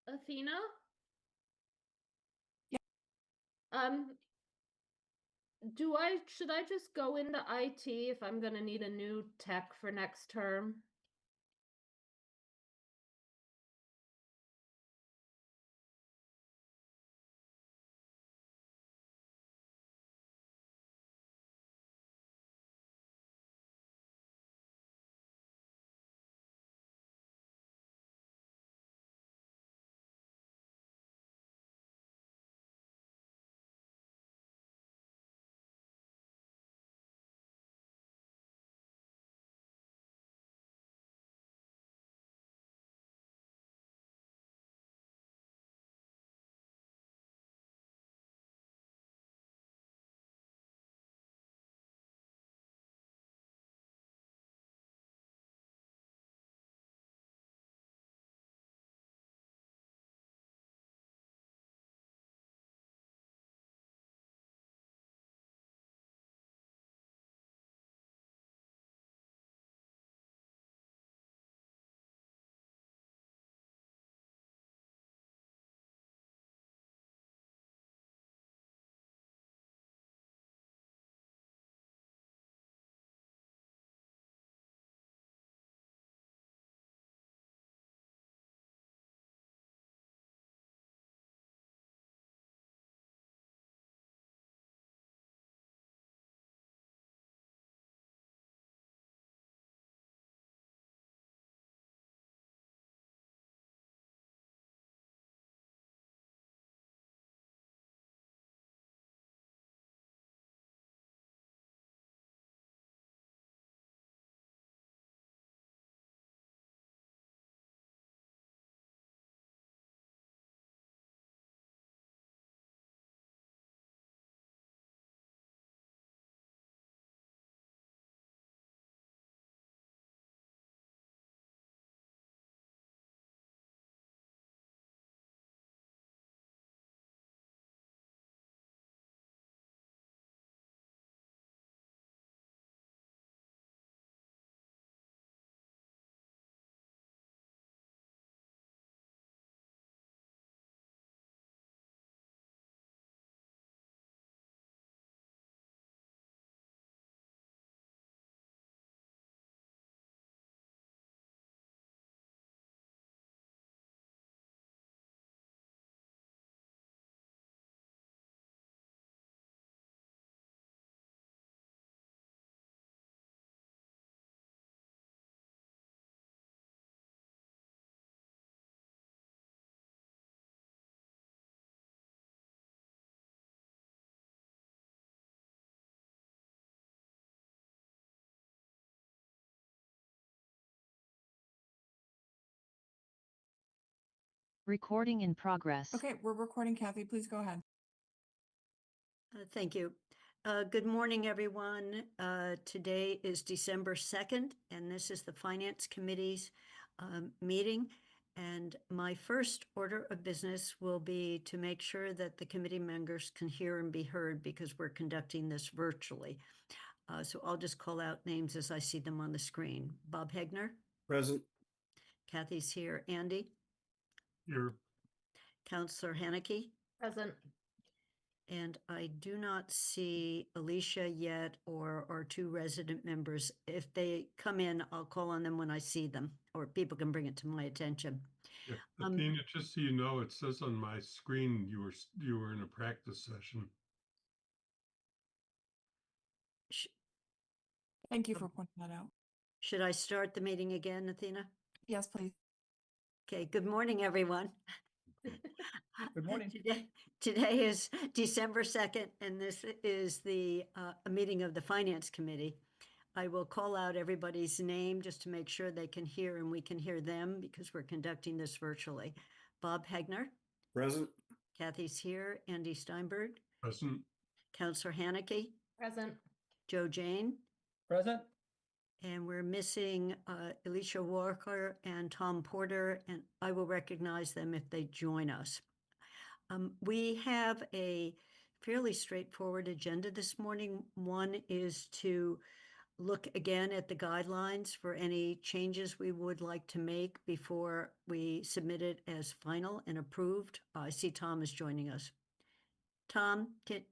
Athena? Yeah. Should I just go into IT if I'm gonna need a new tech for next term? Recording in progress. Okay, we're recording. Kathy, please go ahead. Thank you. Good morning, everyone. Today is December 2nd, and this is the Finance Committee's meeting. And my first order of business will be to make sure that the committee members can hear and be heard because we're conducting this virtually. So I'll just call out names as I see them on the screen. Bob Hegner. Present. Kathy's here. Andy. Here. Counselor Haneke. Present. And I do not see Alicia yet or our two resident members. If they come in, I'll call on them when I see them, or people can bring it to my attention. Yeah, Athena, just so you know, it says on my screen you were in a practice session. Thank you for pointing that out. Should I start the meeting again, Athena? Yes, please. Okay, good morning, everyone. Good morning. Today is December 2nd, and this is a meeting of the Finance Committee. I will call out everybody's name just to make sure they can hear and we can hear them because we're conducting this virtually. Bob Hegner. Present. Kathy's here. Andy Steinberg. Present. Counselor Haneke. Present. Joe Jane. Present. And we're missing Alicia Walker and Tom Porter, and I will recognize them if they join us. We have a fairly straightforward agenda this morning. One is to look again at the guidelines for any changes we would like to make before we submit it as final and approved. I see Tom is joining us. Tom, Tom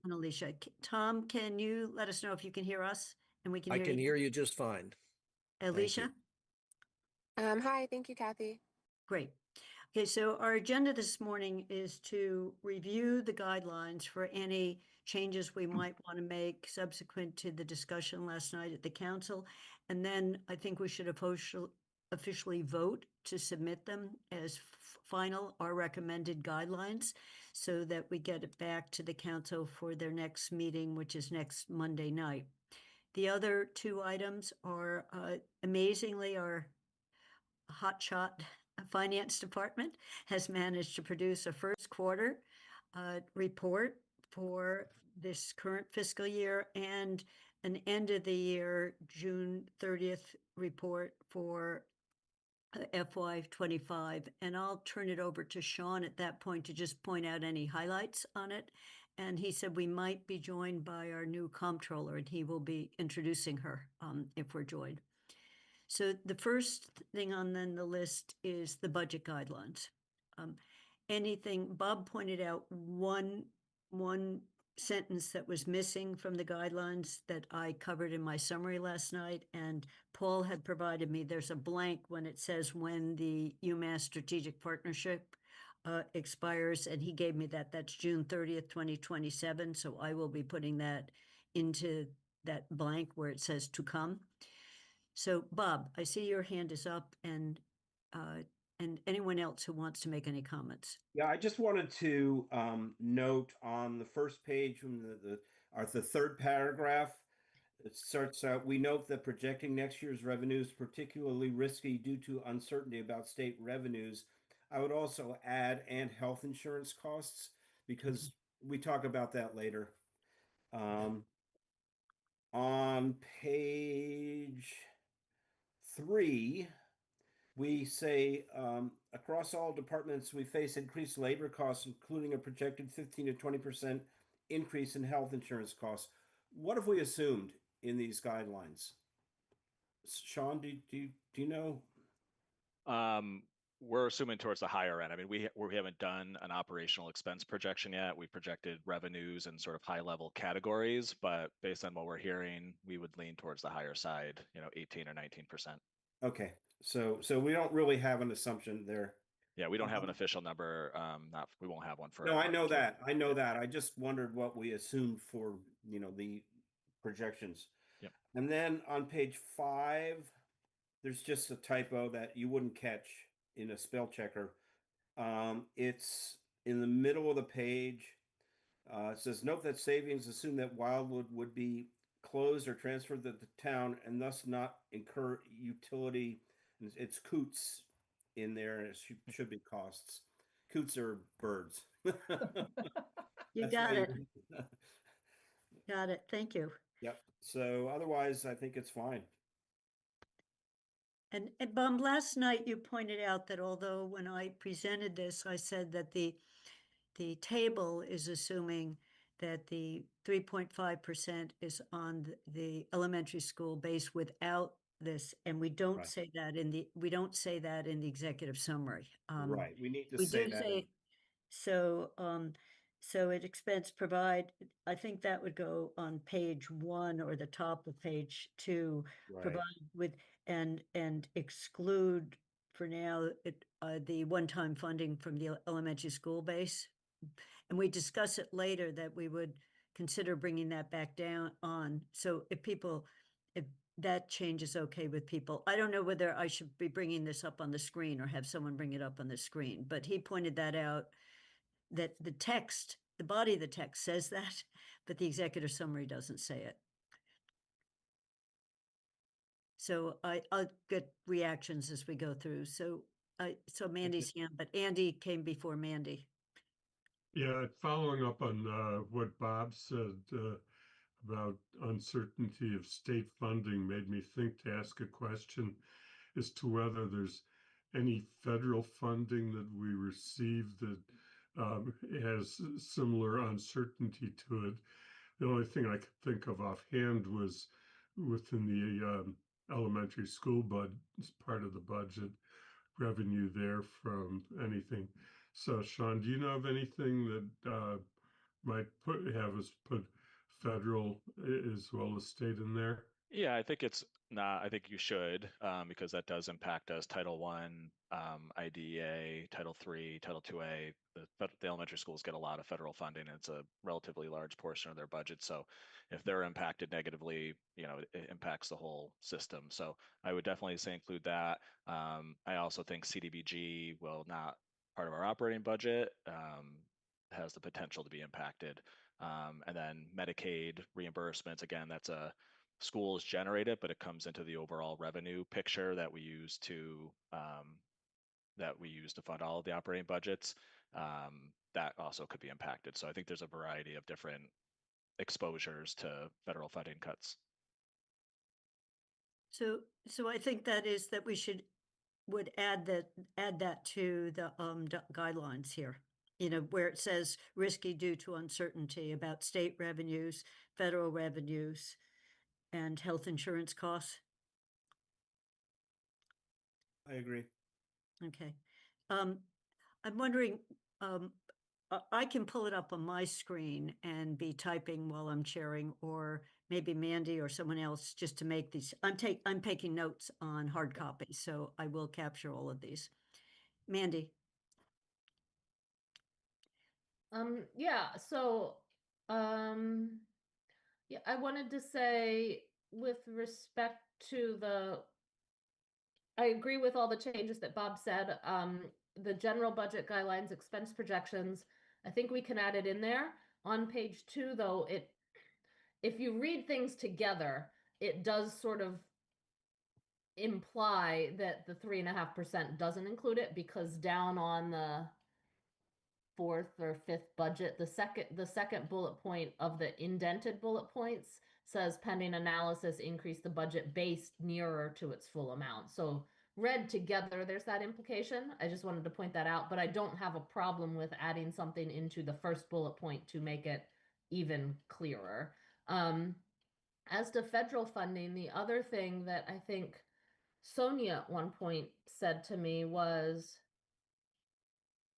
and Alicia. Tom, can you let us know if you can hear us and we can I hear can you? hear you just fine. Alicia? Hi, thank you, Kathy. Great. Okay, so our agenda this morning is to review the guidelines for any changes we might want to make subsequent to the discussion last night at the council. And then I think we should officially vote to submit them as final or recommended guidelines so that we get it back to the council for their next meeting, which is next Monday night. The other two items are amazingly our hotshot finance department has managed to produce a first quarter report for this current fiscal year and an end of the year June 30th report for FY25. And I'll turn it over to Sean at that point to just point out any highlights on it. And he said we might be joined by our new comptroller and he will be introducing her if we're joined. So the first thing on then the list is the budget guidelines. Bob pointed out one sentence that was missing from the guidelines that I covered in my summary last night, and Paul had provided me, there's a blank when it says when the UMass Strategic Partnership expires, and he gave me that's June 30th, 2027. So I will be putting that into that blank where it says to come. So Bob, I see your hand is up and anyone else who wants to make any comments. Yeah, I just wanted to note on the first page from the third paragraph, it starts out, we note that projecting next year's revenues is particularly risky due to uncertainty about state revenues. I would also add and health insurance costs because we talk about that later. On page 3, we say across all departments, we face increased labor costs, including a projected 15 to 20% increase in health insurance costs. What have we assumed in these guidelines? Sean, do you know? We're assuming towards the higher end. I mean, we haven't done an operational expense projection yet. We projected revenues and sort of high level categories, but based on what we're hearing, we would lean towards the higher side, 18 or 19%. Okay. So we don't really have an assumption there. Yeah, we don't have an official number. We won't have one for. No, I know that. I just wondered what we assumed for, the projections. Yep. And then on page 5, there's just a typo that you wouldn't catch in a spell checker. It's in the middle of the page. It says, note that savings assume that Wildwood would be closed or transferred to the town and thus not incur utility. It's coots in there, and it should be costs. Coots are birds. You got it. Got it. Thank you. Yep. So otherwise, I think it's fine. And Bob, last night you pointed out that although when I presented this, I said that the table is assuming that the 3.5% is on the elementary school base without this, and we don't say that in the executive summary. Right. We need to say that. So it expense provide, I think that would go on page 1 or the top of page 2, Right. provide with and exclude for now the one-time funding from the elementary school base. And we discuss it later that we would consider bringing that back down on. So if that change is okay with people. I don't know whether I should be bringing this up on the screen or have someone bring it up on the screen, but he pointed that out, that the body of the text says that, but the executive summary doesn't say it. So I'll get reactions as we go through. So Mandy's hand, but Andy came before Mandy. Yeah, following up on what Bob said about uncertainty of state funding made me think to ask a question as to whether there's any federal funding that we receive that has similar uncertainty to it. The only thing I could think of offhand was within the elementary school as part of the budget revenue there from anything. So Sean, do you know of anything that might have us put federal as well as state in there? Yeah, I think it's not. I think you should, because that does impact us. Title One, IDEA, Title III, Title IIA. The elementary schools get a lot of federal funding, and it's a relatively large portion of their budget. So, if they're impacted negatively, it impacts the whole system. So, I would definitely say include that. I also think CDBG will not part of our operating budget. Has the potential to be impacted. And then Medicaid reimbursements, again, that's a schools generate it, but it comes into the overall revenue picture that we use to fund all of the operating budgets. That also could be impacted. So I think there's a variety of different exposures to federal funding cuts. So I think that we would add that to the guidelines here. Where it says risky due to uncertainty about state revenues, federal revenues, and health insurance costs. I agree. Okay. I'm wondering, I can pull it up on my screen and be typing while I'm sharing, or maybe Mandy or someone else, just to make these. I'm taking notes on hard copy, so I will capture all of these. Mandy. Yeah, so yeah, I wanted to say with respect to I agree with all the changes that Bob said. The general budget guidelines, expense projections, I think we can add it in there. On page 2, though, if you read things together, it does sort of imply that the 3.5% doesn't include it, because down on the 4th or 5th budget, the second bullet point of the indented bullet points says pending analysis increase the budget based nearer to its full amount. So read together, there's that implication. I just wanted to point that out, but I don't have a problem with adding something into the first bullet point to make it even clearer. As to federal funding, the other thing that I think Sonia at one point said to me was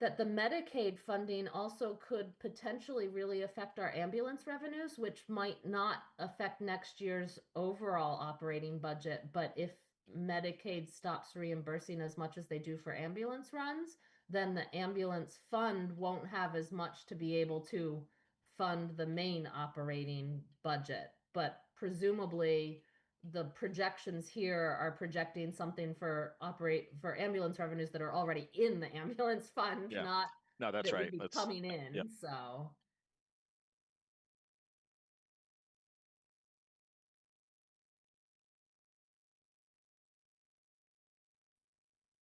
that the Medicaid funding also could potentially really affect our ambulance revenues, which might not affect next year's overall operating budget. But if Medicaid stops reimbursing as much as they do for ambulance runs, then the ambulance fund won't have as much to be able to fund the main operating budget. But presumably, the projections here are projecting something for ambulance revenues that are already in the ambulance fund, Yeah. not No, that's that right. would be That's coming in. yep. So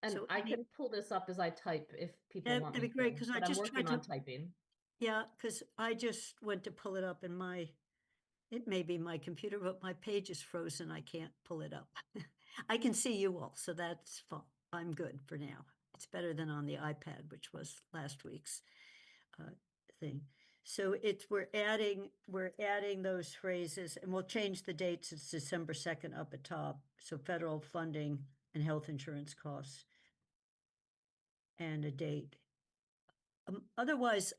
and So I can pull this up as I type if people want that'd me be great, to, because I but I'm just working tried on to. typing. Yeah, because I just went to pull it up in it may be my computer, but my page is frozen. I can't pull it up. I can see you all, so that's fine. I'm good for now. It's better than on the iPad, which was last week's thing. So we're adding those phrases, and we'll change the dates. It's December 2nd up at top. So federal funding and health insurance costs, and a date. Otherwise,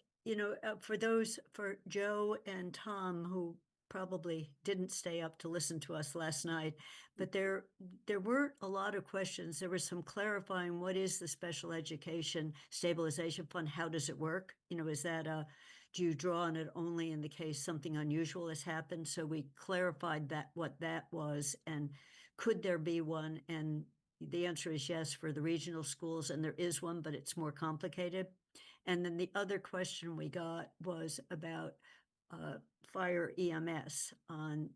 for Joe and Tom, who probably didn't stay up to listen to us last night, but there weren't a lot of questions. There was some clarifying, what is the Special Education Stabilization Fund? How does it work? Is that do you draw on it only in the case something unusual has happened? So we clarified what that was, and could there be one? And the answer is yes for the regional schools, and there is one, but it's more complicated. And then the other question we got was about fire EMS, on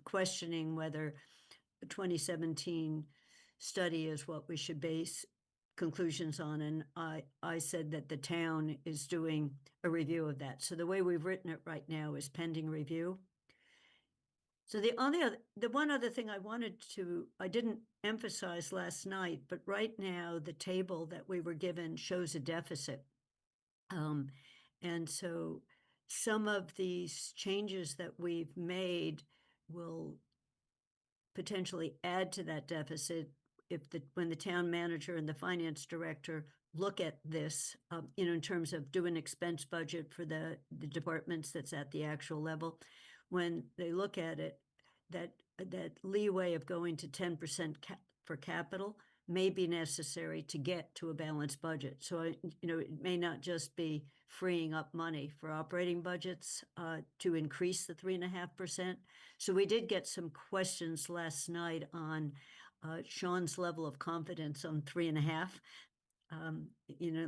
questioning whether the 2017 study is what we should base conclusions on. And I said that the town is doing a review of that. So the way we've written it right now is pending review. So the one other thing I didn't emphasize last night, but right now the table that we were given shows a deficit. And so some of these changes that we've made will potentially add to that deficit if when the town manager and the finance director look at this, in terms of doing expense budget for the departments that's at the actual level, when they look at it, that leeway of going to 10% for capital may be necessary to get to a balanced budget. So, it may not just be freeing up money for operating budgets to increase the 3.5%. So we did get some questions last night on Sean's level of confidence on 3.5,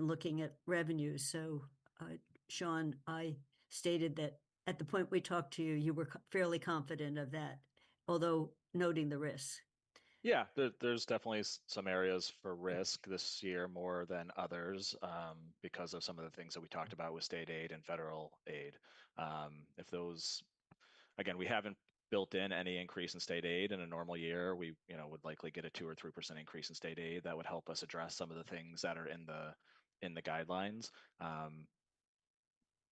looking at revenues. So, Sean, I stated that at the point we talked to you, you were fairly confident of that, although noting the risks. Yeah, there's definitely some areas for risk this year more than others because of some of the things that we talked about with state aid and federal aid. If those, again, we haven't built in any increase in state aid in a normal year. We, would likely get a 2 or 3% increase in state aid that would help us address some of the things that are in the guidelines.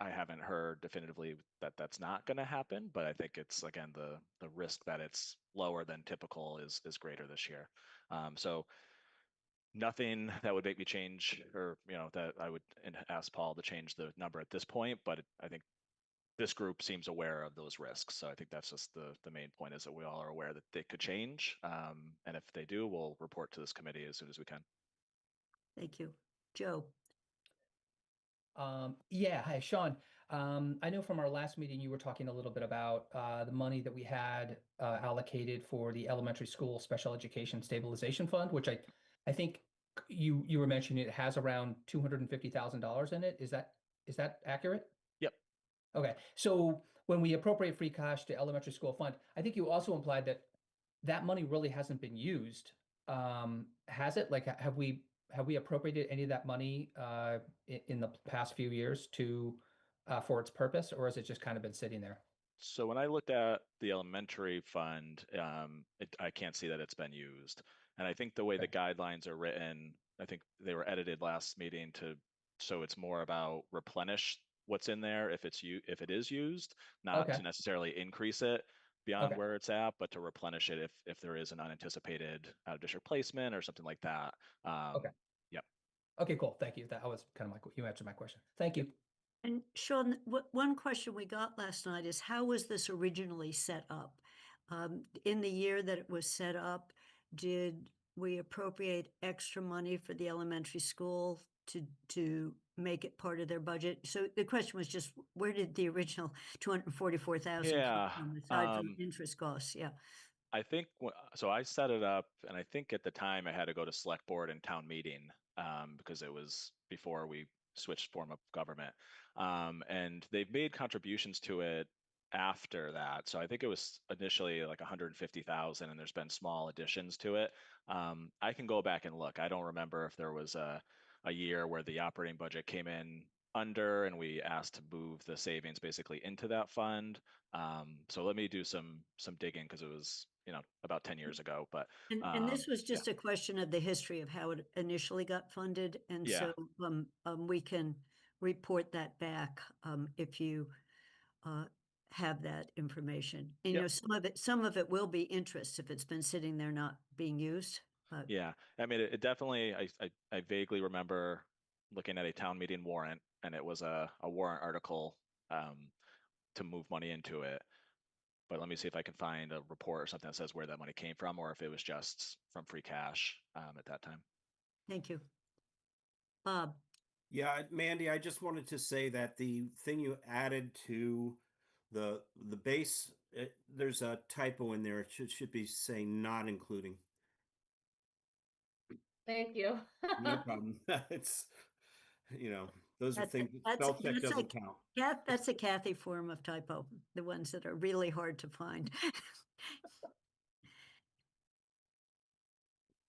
I haven't heard definitively that that's not going to happen, but I think it's, again, the risk that it's lower than typical is greater this year. So nothing that would make me change, or that I would ask Paul to change the number at this point, but I think this group seems aware of those risks. So I think that's just the main point, is that we all are aware that they could change. And if they do, we'll report to this committee as soon as we can. Thank you. Joe. Yeah, hi, Sean. I know from our last meeting, you were talking a little bit about the money that we had allocated for the elementary school special education stabilization fund, which I think you were mentioning it has around $250,000 in it. Is that accurate? Yep. Okay, so when we appropriate free cash to elementary school fund, I think you also implied that money really hasn't been used. Has it? Like, have we appropriated any of that money in the past few years for its purpose, or has it just kind of been sitting there? So when I looked at the elementary fund, I can't see that it's been used. And I think the way the guidelines are written, I think they were edited last meeting so it's more about replenish what's in there if it is used, not to necessarily increase it beyond where it's at, but to replenish it if there is an unanticipated out of district placement or something like that. Yep. Okay, cool. Thank you. That was kind of you answered my question. Thank you. And Sean, one question we got last night is, how was this originally set up? In the year that it was set up, did we appropriate extra money for the elementary school to make it part of their budget? So the question was just, where did the original $244,000 come from, aside from interest costs? Yeah. I think so. I set it up, and I think at the time I had to go to select board and town meeting because it was before we switched form of government. And they've made contributions to it after that. So I think it was initially like 150,000, and there's been small additions to it. I can go back and look. I don't remember if there was a year where the operating budget came in under and we asked to move the savings basically into that fund. So let me do some digging, because it was about 10 years ago. But and this was just a question of the history of how it initially got funded, and so we can report that back if you have that information. And some of it will be interest if it's been sitting there not being used. Yeah, I mean, it definitely. I vaguely remember looking at a town meeting warrant, and it was a warrant article to move money into it. But let me see if I can find a report or something that says where that money came from, or if it was just from free cash at that time. Thank you. Bob. Yeah, Mandy, I just wanted to say that the thing you added to the base, there's a typo in there. It should be saying not including. Thank you. No problem. It's, those are things, spell check doesn't count. Yeah, that's a Kathy form of typo, the ones that are really hard to find.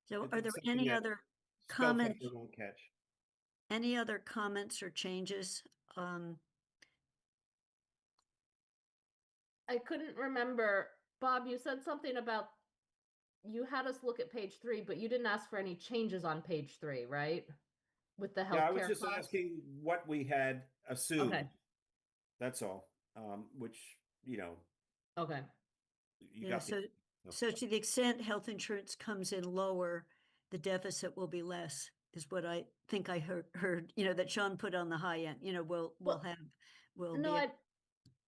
So are there any other comments? Spell checker won't catch. Any other comments or changes? I couldn't remember. Bob, you said something about you had us look at page 3, but you didn't ask for any changes on page 3, right? With the healthcare. Yeah, I was just costs? asking what we had assumed. Okay. That's all. Which, Okay. you got so So to the extent health insurance comes in lower, the deficit will be less, is what I think I heard, that Sean put on the high end, we'll Well, we'll No, be,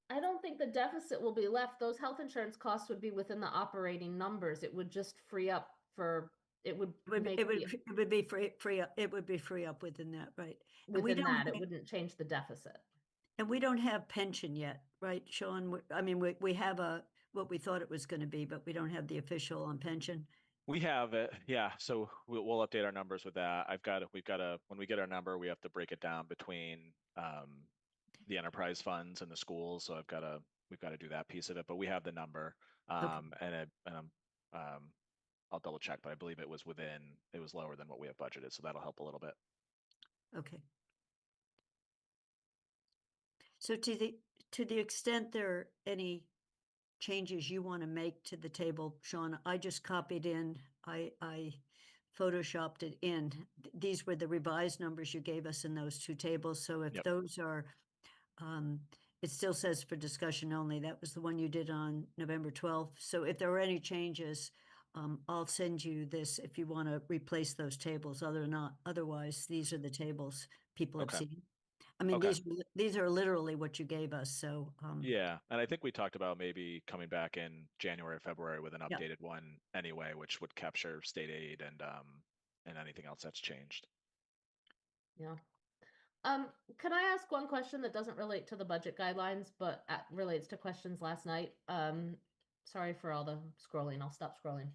I don't think the deficit will be left. Those health insurance costs would be within the operating numbers. It would just free up it would make it the, would be free up, it would be free up within that, right? And we within don't that, it have- wouldn't change the deficit. And we don't have pension yet, right, Sean? I mean, we have what we thought it was going to be, but we don't have the official on pension. We have it, yeah. So we'll update our numbers with that. We've got to, when we get our number, we have to break it down between the enterprise funds and the schools. So we've got to do that piece of it. But we have the number, and I'll double check, but I believe it was lower than what we have budgeted, so that'll help a little bit. Okay. So to the extent there are any changes you want to make to the table, Sean, I just copied in, I photoshopped it in. These were the revised numbers you gave us in those two tables. So if Yep. those are, it still says for discussion only. That was the one you did on November 12th. So if there are any changes, I'll send you this if you want to replace those tables. Otherwise, these are the tables people have Okay. seen. I mean, Okay. these are literally what you gave us. So Yeah, and I think we talked about maybe coming back in January, February with an Yeah. updated one anyway, which would capture state aid and anything else that's changed. Yeah. Can I ask one question that doesn't relate to the budget guidelines, but relates to questions last night? Sorry for all the scrolling. I'll stop scrolling.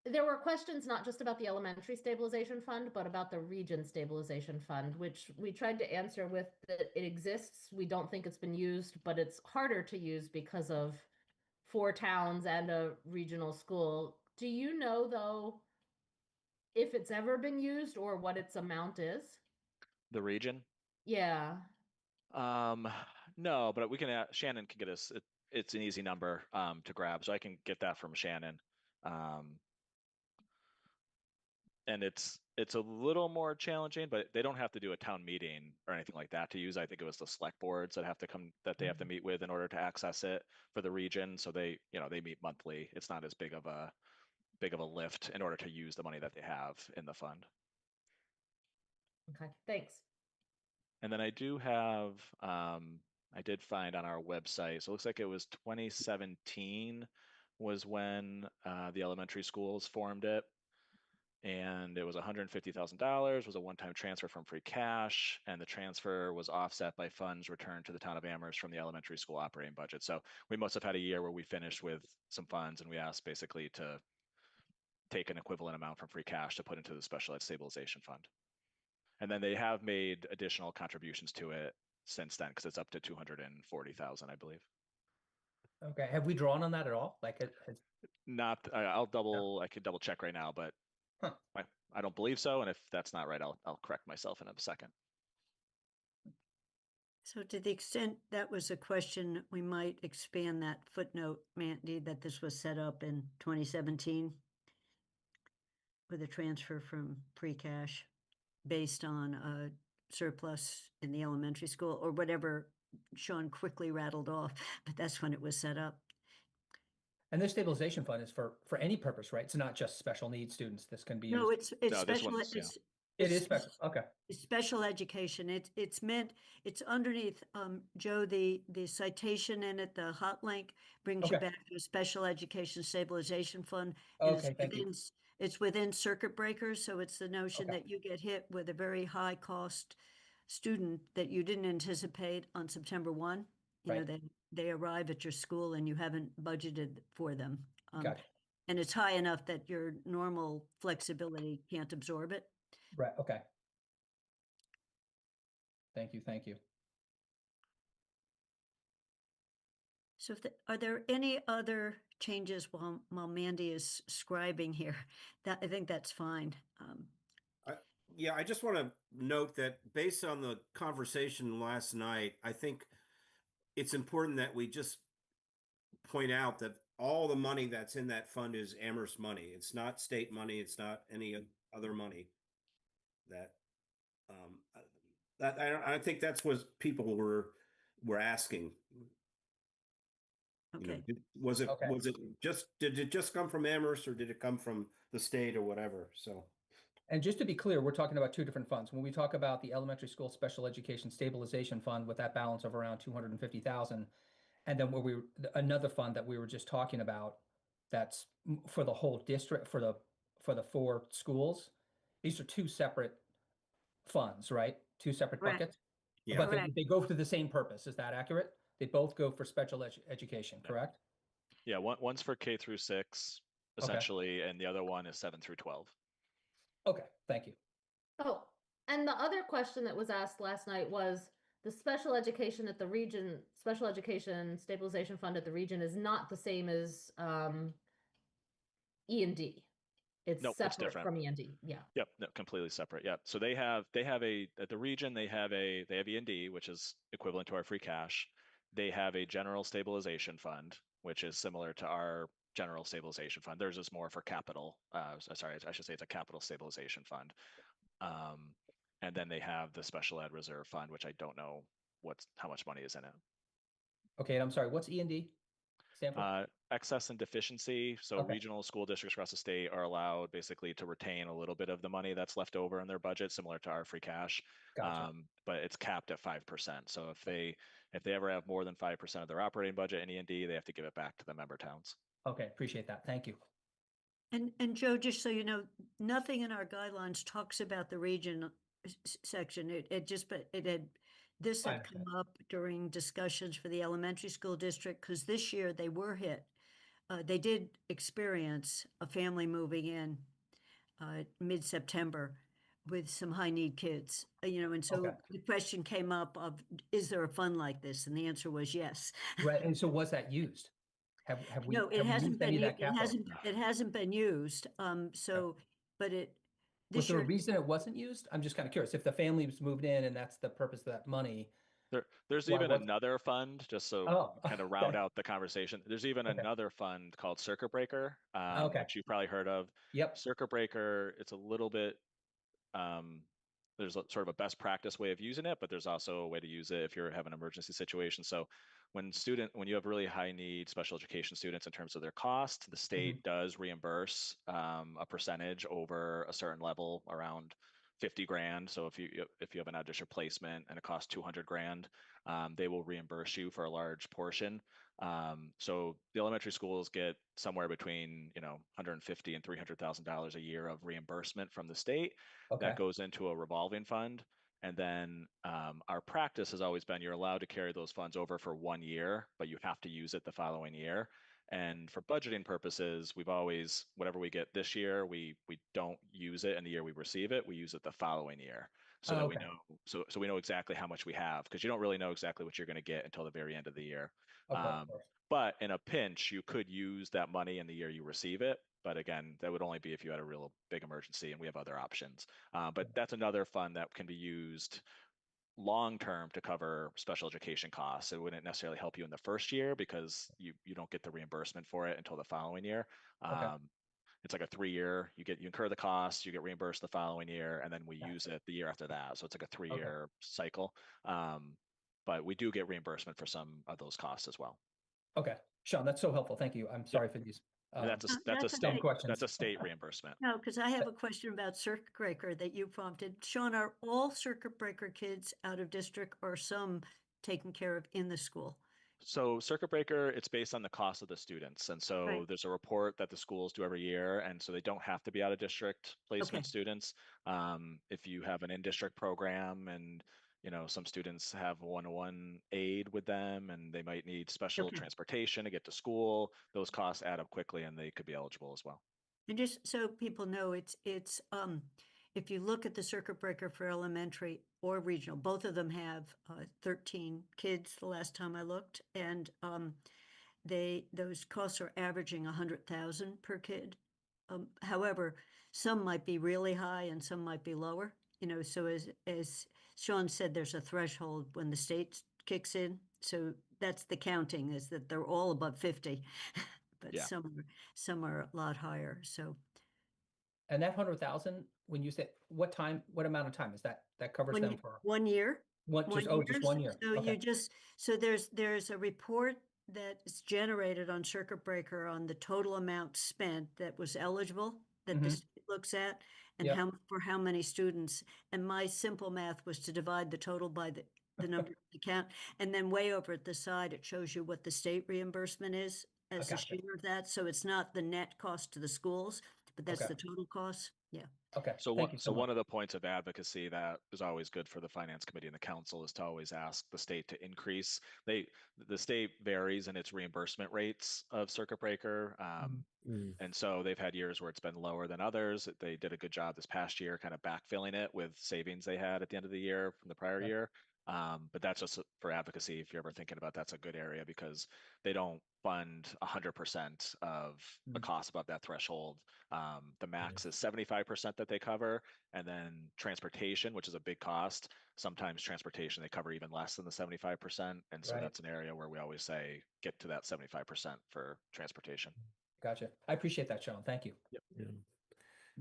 There were questions not just about the elementary stabilization fund, but about the region stabilization fund, which we tried to answer with that it exists. We don't think it's been used, but it's harder to use because of 4 towns and a regional school. Do you know, though, if it's ever been used or what its amount is? The region? Yeah. No, but we can. Shannon can get us. It's an easy number to grab, so I can get that from Shannon. And it's a little more challenging, but they don't have to do a town meeting or anything like that to use. I think it was the select boards that they have to meet with in order to access it for the region. So they meet monthly. It's not as big of a lift in order to use the money that they have in the fund. Okay, thanks. And then I do have, I did find on our website, so it looks like it was 2017 was when the elementary schools formed it. And it was $150,000, was a one-time transfer from free cash, and the transfer was offset by funds returned to the town of Amherst from the elementary school operating budget. So we must have had a year where we finished with some funds, and we asked basically to take an equivalent amount from free cash to put into the special ed stabilization fund. And then they have made additional contributions to it since then, because it's up to 240,000, I believe. Okay, have we drawn on that at all? Like, Not, I could double check right now, but Huh. I don't believe so. And if that's not right, I'll correct myself in a second. So to the extent that was a question, we might expand that footnote, Mandy, that this was set up in 2017 with a transfer from free cash based on a surplus in the elementary school or whatever Sean quickly rattled off, but that's when it was set up. and this stabilization fund is for any purpose, right? It's not just special needs students. This can be No, used. it's No, this special. one's- yeah. It is special. Okay. It's special education. It's meant, it's underneath, Joe, the citation in it, the hot link brings you Okay. back to a special education stabilization fund. and Okay, thank you. It's within circuit breakers, so it's the notion Okay. that you get hit with a very high cost student that you didn't anticipate on September 1. Right. They arrive at your school and you haven't budgeted for them. Gotcha. And it's high enough that your normal flexibility can't absorb it. Right. Okay. Thank you. Thank you. So are there any other changes while Mandy is scribing here? I think that's fine. Yeah, I just want to note that based on the conversation last night, I think it's important that we just point out that all the money that's in that fund is Amherst money. It's not state money. It's not any other money. I think that's what people were asking. You know, Okay. was it Okay. did it just come from Amherst or did it come from the state or whatever? So And just to be clear, we're talking about two different funds. When we talk about the elementary school special education stabilization fund with that balance of around 250,000, and then another fund that we were just talking about, that's for the whole district, for the 4 schools. These are two separate funds, right? Two separate Correct. buckets. yeah, But Correct. they go for the same purpose. Is that accurate? They both go for special education, Yeah. correct? Yeah, one's for K through 6, Okay. essentially, and the other one is 7 through 12. Okay, thank you. Oh, and the other question that was asked last night was the special education at the region, special education stabilization fund at the region is not the same as E and D. It's Nope, it's separate different. from E and D. Yeah. Yep, no, completely separate. Yep. So they have at the region they have E&D, which is equivalent to our free cash. They have a general stabilization fund, which is similar to our general stabilization fund. Theirs is more for capital. Sorry, I should say it's a capital stabilization fund. And then they have the special ed reserve fund, which I don't know how much money is in it. Okay, and I'm sorry, what's E&D stand for? Excess and deficiency. So Okay. regional school districts across the state are allowed basically to retain a little bit of the money that's left over in their budget, similar to our free cash. Gotcha. But it's capped at 5%. So if they ever have more than 5% of their operating budget in E&D, they have to give it back to the member towns. Okay, appreciate that. Thank you. And Joe, just so you know, nothing in our guidelines talks about the region section. This I had come up during discussions for the elementary school district, because this year they were hit. They did experience a family moving in mid-September with some high-need kids, and so Okay. the question came up of, is there a fund like this? And the answer was yes. Right, and so was that used? Have we No, it have we hasn't used been, any of that it capital? hasn't been used, but Was this there a year, reason it wasn't used? I'm just kind of curious. If the family was moved in and that's the purpose of that money. There's Why even wasn't- another fund, just so Oh, kind of round okay. out the conversation. There's even Okay. another fund called Circuit Breaker, Okay. which you've probably heard of. Yep. Circuit Breaker, it's a little bit there's sort of a best practice way of using it, but there's also a way to use it if you're having an emergency situation. So when you have really high need special education students in terms of their cost, the state does reimburse a percentage over a certain level, around 50 grand. So if you have an out-of-district placement and it costs 200 grand, they will reimburse you for a large portion. So the elementary schools get somewhere between 150 and $300,000 a year of reimbursement from the state. Okay. That goes into a revolving fund. And then our practice has always been you're allowed to carry those funds over for 1 year, but you have to use it the following year. And for budgeting purposes, we've always, whatever we get this year, we don't use it in the year we receive it. We use it the following year, so that we Okay. know, so we know exactly how much we have, because you don't really know exactly what you're going to get until the very end of the year. Of course. But in a pinch, you could use that money in the year you receive it. But again, that would only be if you had a real big emergency, and we have other options. But that's another fund that can be used long term to cover special education costs. It wouldn't necessarily help you in the first year because you don't get the reimbursement for it until the following year. Okay. It's like a 3-year. You incur the costs, you get reimbursed the following year, and then we use it the year after that. So it's like a 3-year cycle. But we do get reimbursement for some of those costs as well. Okay, Sean, that's so helpful. Thank you. I'm sorry for these. And that's a that's state okay. questions. That's a state reimbursement. no, because I have a question about circuit breaker that you prompted. Sean, are all circuit breaker kids out of district or some taken care of in the school? So circuit breaker, it's based on the cost of the students. And so Right. there's a report that the schools do every year. And so they don't have to be out of district placement Okay. students. If you have an in-district program and some students have one-to-one aid with them and they might need special Okay. transportation to get to school, those costs add up quickly and they could be eligible as well. And just so people know, it's if you look at the circuit breaker for elementary or regional, both of them have 13 kids the last time I looked, and those costs are averaging 100,000 per kid. However, some might be really high and some might be lower. So as Sean said, there's a threshold when the state kicks in. So that's the counting, is that they're all above 50, but Yeah. some are a lot higher. So And that 100,000, when you say what amount of time is that covers them for 1 year. just 1 year? So Okay. there's a report that is generated on circuit breaker on the total amount spent that was eligible that the Mhm. state looks at and Yep. for how many students. And my simple math was to divide the total by the number of the count. And then way over at the side, it shows you what the state reimbursement is as a Gotcha. share of that. So it's not the net cost to the schools, but that's Okay. the total cost. Yeah. Okay, So thank you so much. one of the points of advocacy that is always good for the finance committee and the council is to always ask the state to increase. The state varies in its reimbursement rates of circuit breaker. And so they've had years where it's been lower than others. They did a good job this past year, kind of backfilling it with savings they had at the end of the year from the prior Okay. year. But that's just for advocacy. If you're ever thinking about that's a good area because they don't fund 100% of the cost above that threshold. The max is 75% that they cover, and then transportation, which is a big cost. Sometimes transportation they cover even less than the 75%, and so Right. that's an area where we always say get to that 75% for transportation. Gotcha. I appreciate that, Sean. Thank you. Yeah.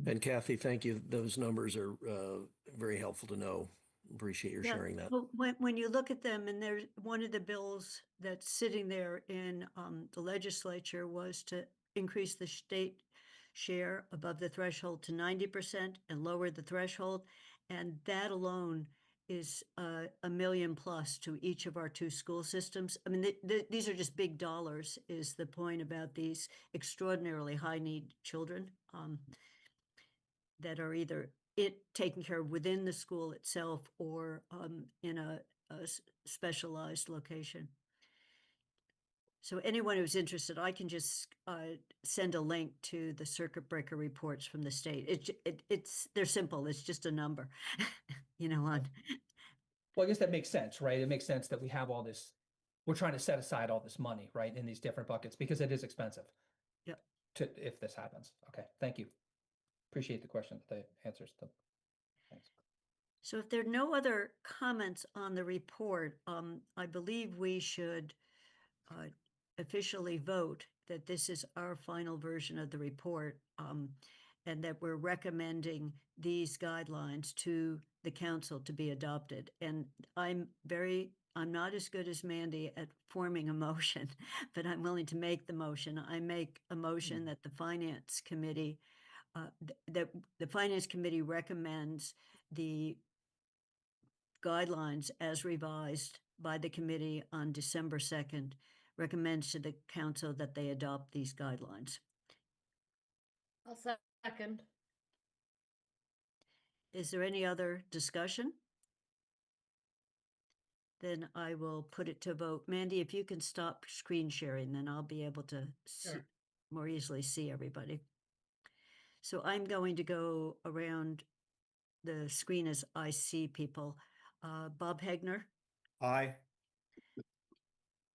And Kathy, thank you. Those numbers are very helpful to know. Appreciate your Yeah, sharing that. well, when you look at them, and there's one of the bills that's sitting there in the legislature was to increase the state share above the threshold to 90% and lower the threshold. And that alone is a million plus to each of our two school systems. I mean, these are just big dollars is the point about these extraordinarily high need children that are either taken care of within the school itself or in a specialized location. So anyone who's interested, I can just send a link to the circuit breaker reports from the state. They're simple. It's just a number, you know, on. Well, I guess that makes sense, right? It makes sense that we have all this, we're trying to set aside all this money, right, in these different buckets because it is expensive. Yep. If this happens. Okay, thank you. Appreciate the question, the answers. Thanks. So if there are no other comments on the report, I believe we should officially vote that this is our final version of the report, and that we're recommending these guidelines to the council to be adopted. And I'm not as good as Mandy at forming a motion, but I'm willing to make the motion. I make a motion that the finance committee, that the finance committee recommends the guidelines as revised by the committee on December 2nd, recommends to the council that they adopt these guidelines. I'll second. Is there any other discussion? Then I will put it to vote. Mandy, if you can stop screen sharing, then I'll be able to Sure. more easily see everybody. So I'm going to go around the screen as I see people. Bob Hegner, Aye.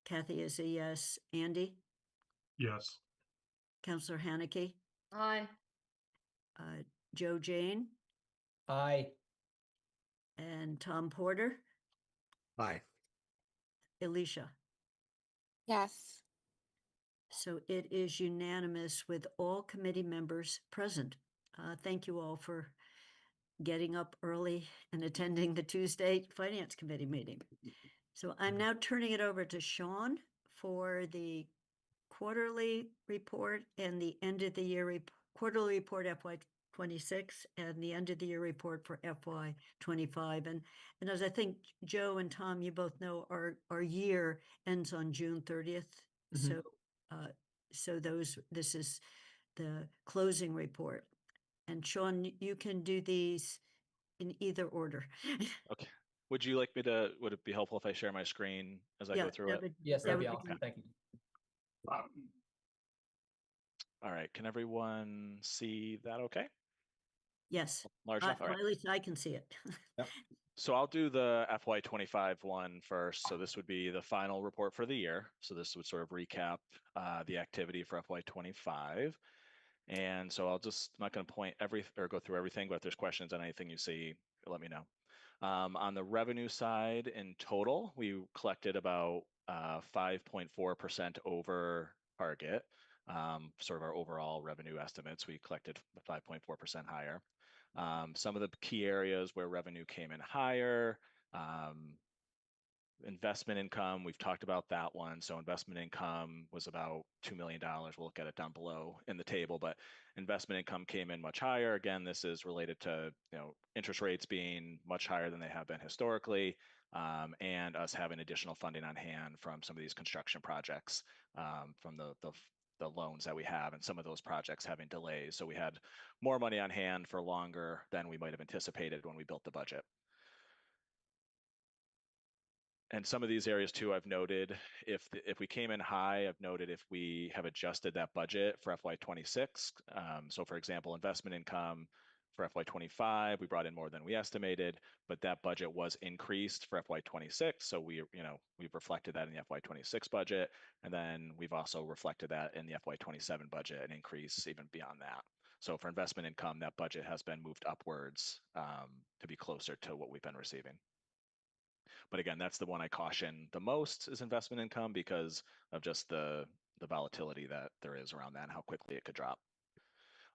Kathy is a yes. Andy, Yes. Councillor Haneke, Aye. Joe Jane, Aye. and Tom Porter, Aye. Alicia. Yes. So it is unanimous with all committee members present. Thank you all for getting up early and attending the Tuesday Finance Committee meeting. So I'm now turning it over to Sean for the quarterly report and the end of the year quarterly report FY26 and the end of the year report for FY25. And as I think Joe and Tom, you both know, our year ends on June 30th. Mhm. So this is the closing report. And Sean, you can do these in either order. Okay. Would it be helpful if I share my screen as I Yeah, go through that it? would- Yes, that that'd be would be awesome. great. Thank you. All right. Can everyone see that okay? Yes, Large enough? All right. well, at least I can see it. So I'll do the FY25 one first. So this would be the final report for the year. So this would sort of recap the activity for FY25. And so I'm not going to go through everything, but if there's questions on anything you see, let me know. On the revenue side, in total, we collected about 5.4% over target. Sort of our overall revenue estimates, we collected 5.4% higher. Some of the key areas where revenue came in higher, Investment income, we've talked about that one. So investment income was about $2 million. We'll look at it down below in the table, but investment income came in much higher. Again, this is related to, interest rates being much higher than they have been historically, and us having additional funding on hand from some of these construction projects, from the loans that we have, and some of those projects having delays. So we had more money on hand for longer than we might have anticipated when we built the budget. And some of these areas too, I've noted if we came in high, I've noted if we have adjusted that budget for FY26. So for example, investment income for FY25, we brought in more than we estimated, but that budget was increased for FY26. So we've reflected that in the FY26 budget. And then we've also reflected that in the FY27 budget, an increase even beyond that. So for investment income, that budget has been moved upwards to be closer to what we've been receiving. But again, that's the one I caution the most is investment income because of just the volatility that there is around that and how quickly it could drop.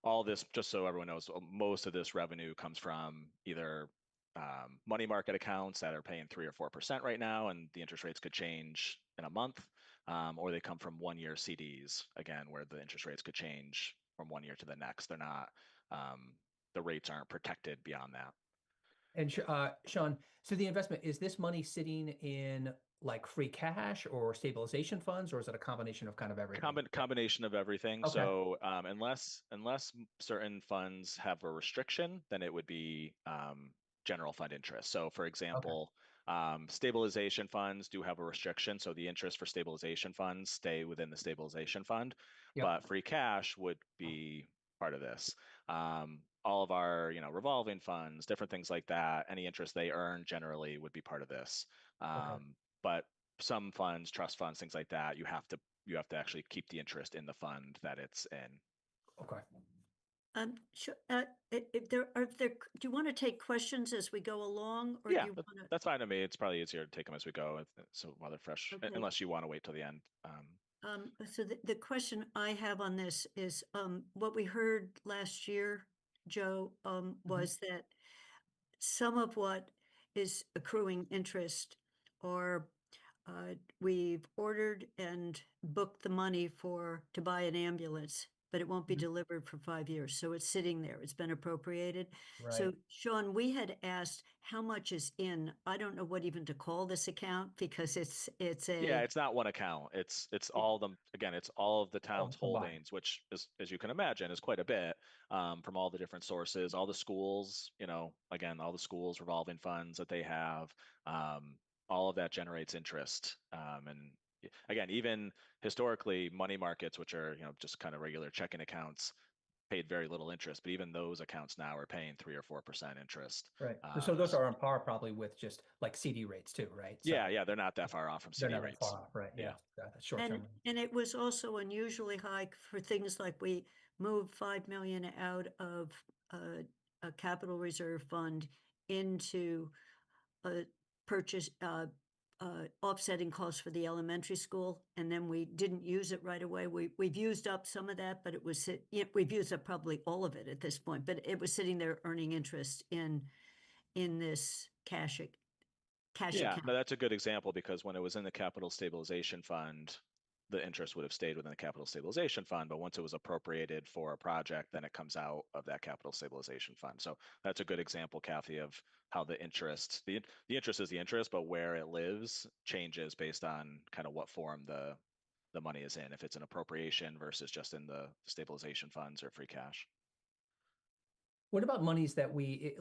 All this, just so everyone knows, most of this revenue comes from either money market accounts that are paying 3 or 4% right now, and the interest rates could change in a month, or they come from 1-year CDs, again, where the interest rates could change from 1 year to the next. They're not, the rates aren't protected beyond that. And Sean, so the investment, is this money sitting in like free cash or stabilization funds, or is it a combination of kind of everything? Combination of everything. Okay. So unless certain funds have a restriction, then it would be general fund interest. So for example, stabilization funds do have a restriction. So the interest for stabilization funds stay within the stabilization fund, Yep. but free cash would be part of this. All of our, revolving funds, different things like that, any interest they earn generally would be part of this. But some funds, trust funds, things like that, you have to actually keep the interest in the fund that it's in. Okay. Do you want to take questions as we go along, or Yeah, do you want to? that's fine to me. It's probably easier to take them as we go, so while they're fresh, Okay. unless you want to wait till the end. So the question I have on this is, what we heard last year, Joe, was that some of what is accruing interest, or we've ordered and booked the money to buy an ambulance, but it won't be delivered for 5 years. So it's sitting there. It's been appropriated. So Right. Sean, we had asked how much is in. I don't know what even to call this account because it's Yeah, it's not one account. It's all them. Again, it's all of the town's combined. holdings, which is, as you can imagine, is quite a bit from all the different sources, all the schools. Again, all the schools revolving funds that they have. All of that generates interest. And again, even historically, money markets, which are just kind of regular checking accounts, paid very little interest. But even those accounts now are paying 3 or 4% interest. Right. So those are on par probably with just like CD rates too, right? So Yeah, they're not that far off from they're CD not that rates. far off, right? Yeah. Short term. And it was also unusually high for things like we moved 5 million out of a capital reserve fund into a purchase, offsetting costs for the elementary school, and then we didn't use it right away. We've used up some of that, but we've used up probably all of it at this point, but it was sitting there earning interest in this cash Yeah, account. no, that's a good example because when it was in the capital stabilization fund, the interest would have stayed within the capital stabilization fund, but once it was appropriated for a project, then it comes out of that capital stabilization fund. So that's a good example, Kathy, of how the interest is the interest, but where it lives changes based on kind of what form the money is in, if it's an appropriation versus just in the stabilization funds or free cash. What about monies that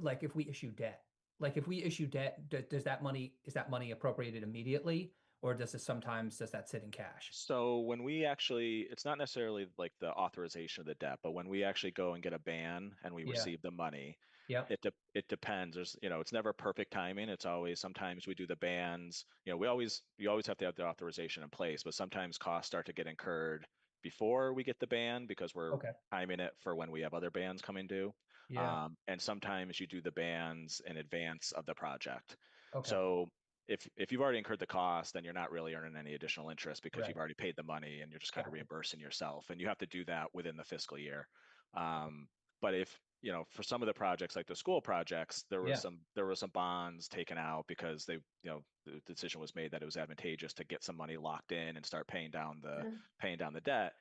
like if we issue debt? Like if we issue debt, is that money appropriated immediately, or does that sit in cash? So when we actually, it's not necessarily like the authorization of the debt, but when we actually go and get a ban and we receive the money, it depends. There's, it's never perfect timing. It's always, sometimes we do the bans, you always have to have the authorization in place, but sometimes costs start to get incurred before we get the ban because we're timing it for when we have other bans coming due. And sometimes you do the bans in advance of the project. So if you've already incurred the cost, then you're not really earning any additional interest because you've already paid the money and you're just kind of reimbursing yourself. And you have to do that within the fiscal year. But if you know, for some of the projects like the school projects, there Yeah. was some bonds taken out because they, you know, the decision was made that it was advantageous to get some money locked in and start paying down the debt.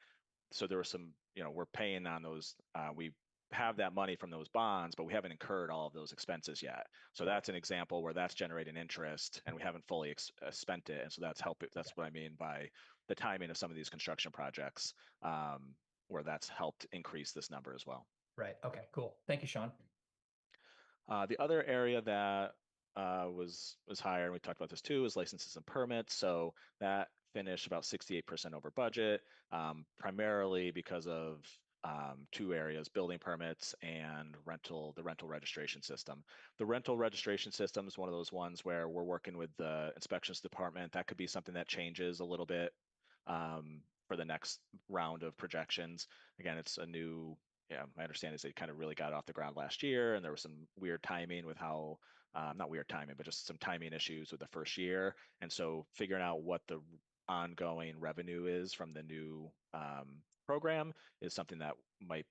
So there was some, you know, we're paying on those. We have that money from those bonds, but we haven't incurred all of those expenses yet. So that's an example where that's generating interest and we haven't fully spent it. And so that's helping. That's what I mean by the timing of some of these construction projects, where that's helped increase this number as well. Right. Okay, cool. Thank you, Sean. The other area that was higher, and we talked about this too, is licenses and permits. So that finished about 68% over budget, primarily because of two areas: building permits and the rental registration system. The rental registration system is one of those ones where we're working with the inspections department. That could be something that changes a little bit for the next round of projections. Again, it's a new, yeah, my understanding is they kind of really got off the ground last year, and there was some weird timing with how, not weird timing, but just some timing issues with the first year. And so figuring out what the ongoing revenue is from the new program is something that might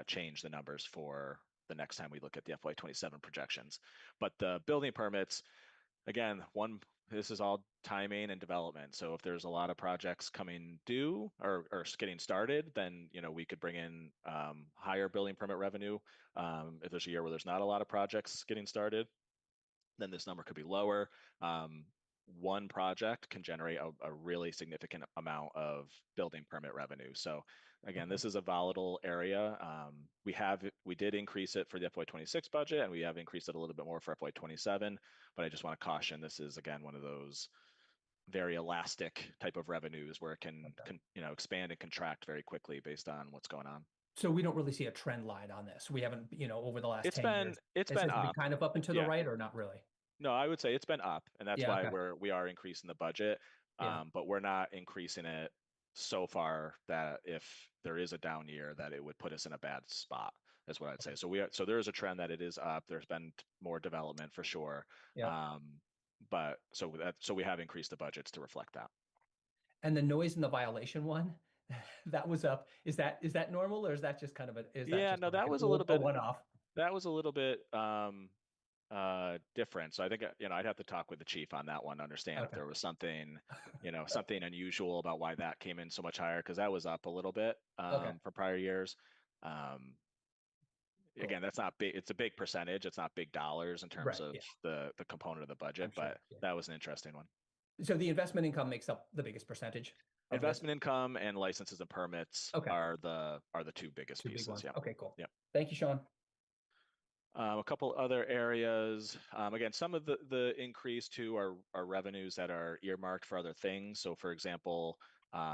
change the numbers for the next time we look at the FY27 projections. But the building permits, again, this is all timing and development. So if there's a lot of projects coming due or getting started, then, you know, we could bring in higher building permit revenue. If there's a year where there's not a lot of projects getting started, then this number could be lower. One project can generate a really significant amount of building permit revenue. So again, this is a volatile area. We did increase it for the FY26 budget, and we have increased it a little bit more for FY27. But I just want to caution, this is again one of those very elastic type of revenues where it can you know, expand and contract very quickly based on what's going on. So we don't really see a trend line on this. We haven't, you know, over the last 10 years. It's has been it up. kind of up and to the Yeah. right, or not really? No, I would say it's been up, and that's Yeah, why okay. we are increasing the budget. Yeah. But we're not increasing it so far that if there is a down year, that it would put us in a bad spot, is what I'd say. So there is a trend that it is up. There's been more development for sure. Yeah. But so we have increased the budgets to reflect that. And the noise and the violation one, that was up. Is that normal, or is that just kind of That was a little bit one-off? That was a little bit different. So I think, you know, I'd have to talk with the chief on that one to understand if there was something, you know, something unusual about why that came in so much higher, because that was up a little bit from prior years. Again, that's not big. It's a big percentage. It's not big dollars in terms of the component of the budget, but that was an interesting one. So the investment income makes up the biggest percentage. Investment income and licenses and permits are the two biggest pieces. Big ones. Yeah. Okay, cool. Yeah. Thank you, Sean. A couple other areas. Again, some of the increase too are revenues that are earmarked for other things. So, for example,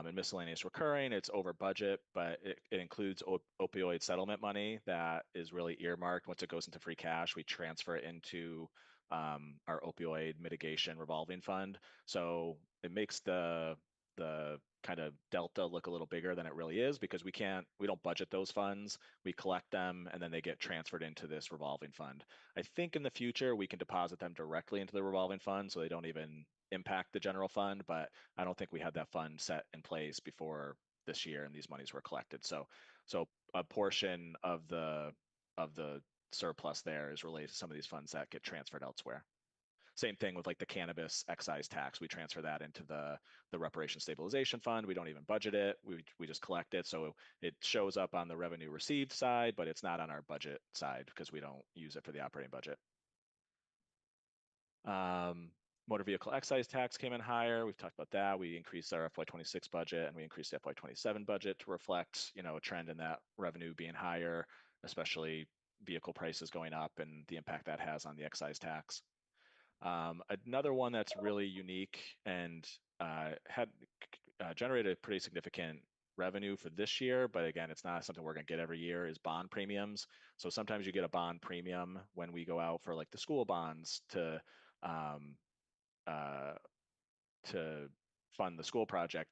in miscellaneous recurring, it's over budget, but it includes opioid settlement money that is really earmarked. Once it goes into free cash, we transfer it into our opioid mitigation revolving fund. So it makes the kind of delta look a little bigger than it really is, because we don't budget those funds. We collect them and then they get transferred into this revolving fund. I think in the future we can deposit them directly into the revolving fund so they don't even impact the general fund, but I don't think we had that fund set in place before this year and these monies were collected. So a portion of the surplus there is related to some of these funds that get transferred elsewhere. Same thing with like the cannabis excise tax. We transfer that into the reparation stabilization fund. We don't even budget it. We just collect it. So it shows up on the revenue received side, but it's not on our budget side because we don't use it for the operating budget. Motor vehicle excise tax came in higher. We've talked about that. We increased our FY26 budget and we increased the FY27 budget to reflect, you know, a trend in that revenue being higher, especially vehicle prices going up and the impact that has on the excise tax. Another one that's really unique and had generated a pretty significant revenue for this year, but again, it's not something we're going to get every year, is bond premiums. So sometimes you get a bond premium when we go out for like the school bonds to fund the school project.